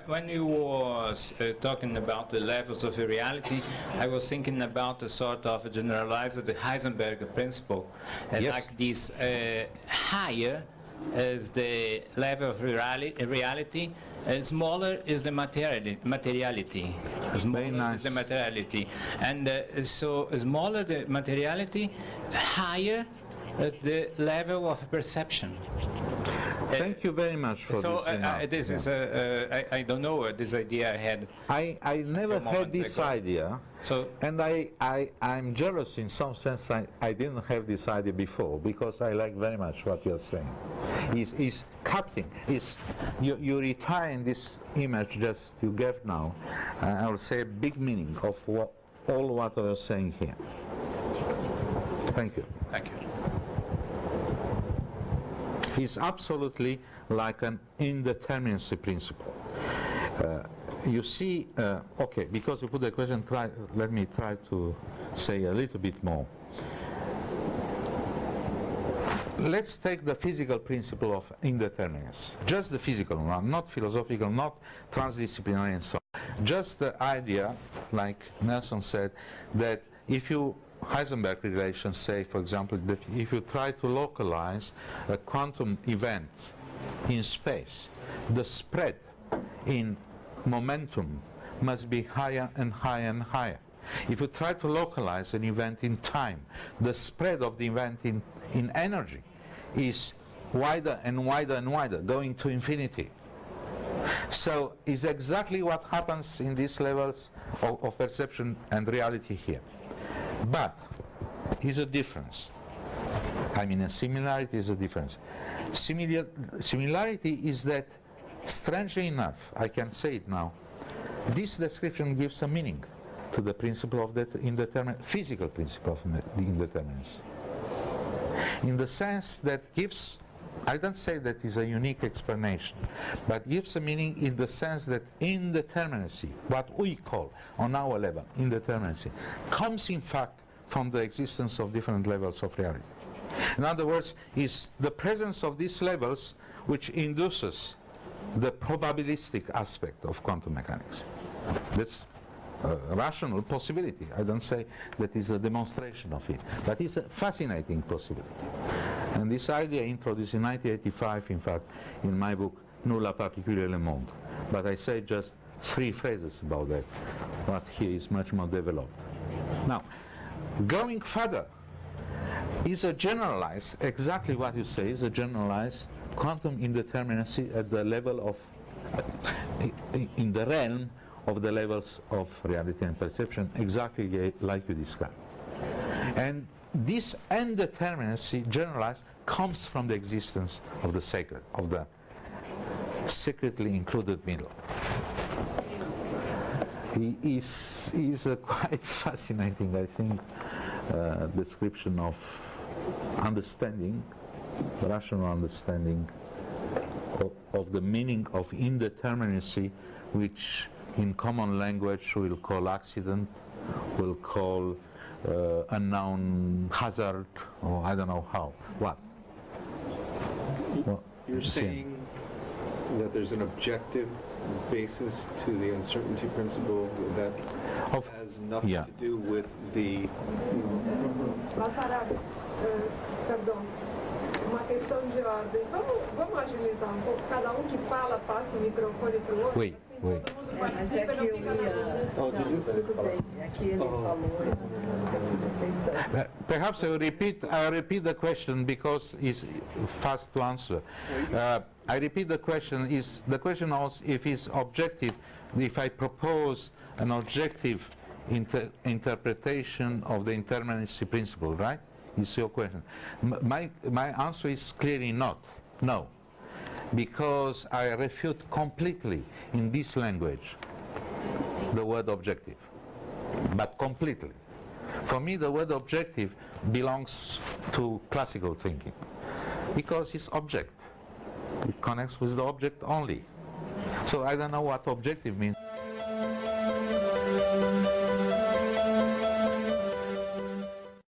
When you was talking about the levels of a reality, I was thinking about a sort of a generalized the Heisenberg principle, Yes. like this higher is the level of reality, smaller is the materiality. Smaller nice. is the materiality. And so smaller the materiality, higher is the level of perception. Thank you very much for So this remark. this Yeah. is I don't know this idea I had. I never few had moments this ago. idea, So and I'm jealous in some sense. I didn't have this idea before, because I like very much what you're saying. Is cutting, you retire in this image just you gave now, I will say a big meaning of all what you're saying here. Thank you. thank you. Is absolutely like an indeterminacy principle. You see, okay, because you put the question, let me try to say a little bit more. Let's take the physical principle of indeterminacy, just the physical one, not philosophical, not transdisciplinary and so on. Just the idea, like Nelson said, that if you Heisenberg relations say, for example, that if you try to localize a quantum event in space, the spread in momentum must be higher and higher and higher. If you try to localize an event in time, the spread of the event in energy is wider and wider and wider, going to infinity. So it's exactly what happens in these levels of perception and reality here. But here's a difference. I mean, a similarity is a difference. Similarity is that, strangely enough, I can say it now, this description gives a meaning to the principle of that physical principle of the indeterminacy. In the sense that gives, I don't say that is a unique explanation, but gives a meaning in the sense that indeterminacy, what we call on our level indeterminacy, comes in fact from the existence of different levels of reality. In other words, is the presence of these levels which induces the probabilistic aspect of quantum mechanics. That's a rational possibility. I don't say that is a demonstration of it, but it's a fascinating possibility. And this idea introduced in 1985, in fact, in my book, Nulla Particulier le Monde. But I say just 3 phrases about that. What here is much more developed. Now, going further, is a generalized, exactly what you say, is a generalized quantum indeterminacy at the level of, in the realm of the levels of reality and perception, exactly like you described. And this indeterminacy, generalized, comes from the existence of the sacred, of the secretly included middle. Is a quite fascinating, I think, description of understanding, rational understanding of the meaning of indeterminacy, which in common language we'll call accident, we'll call unknown hazard, or I don't know how. What? You're saying that there's an objective basis to the uncertainty principle that has nothing to do with the... Basarab, perdão, uma questão de ordem. Vamos agilizar um pouco. Cada que fala passa o microfone para o outro. Oui, assim, oui. todo mundo participa e não fica só. Perhaps I repeat the question because it's fast to answer. I repeat the question. The question was if it's objective, if I propose an objective interpretation of the indeterminacy principle, right? Is your question. My answer is clearly not. No. Because I refute completely in this language the word objective. But completely. For me, the word objective belongs to classical thinking. Because it's object. It connects with the object only. So I don't know what objective means.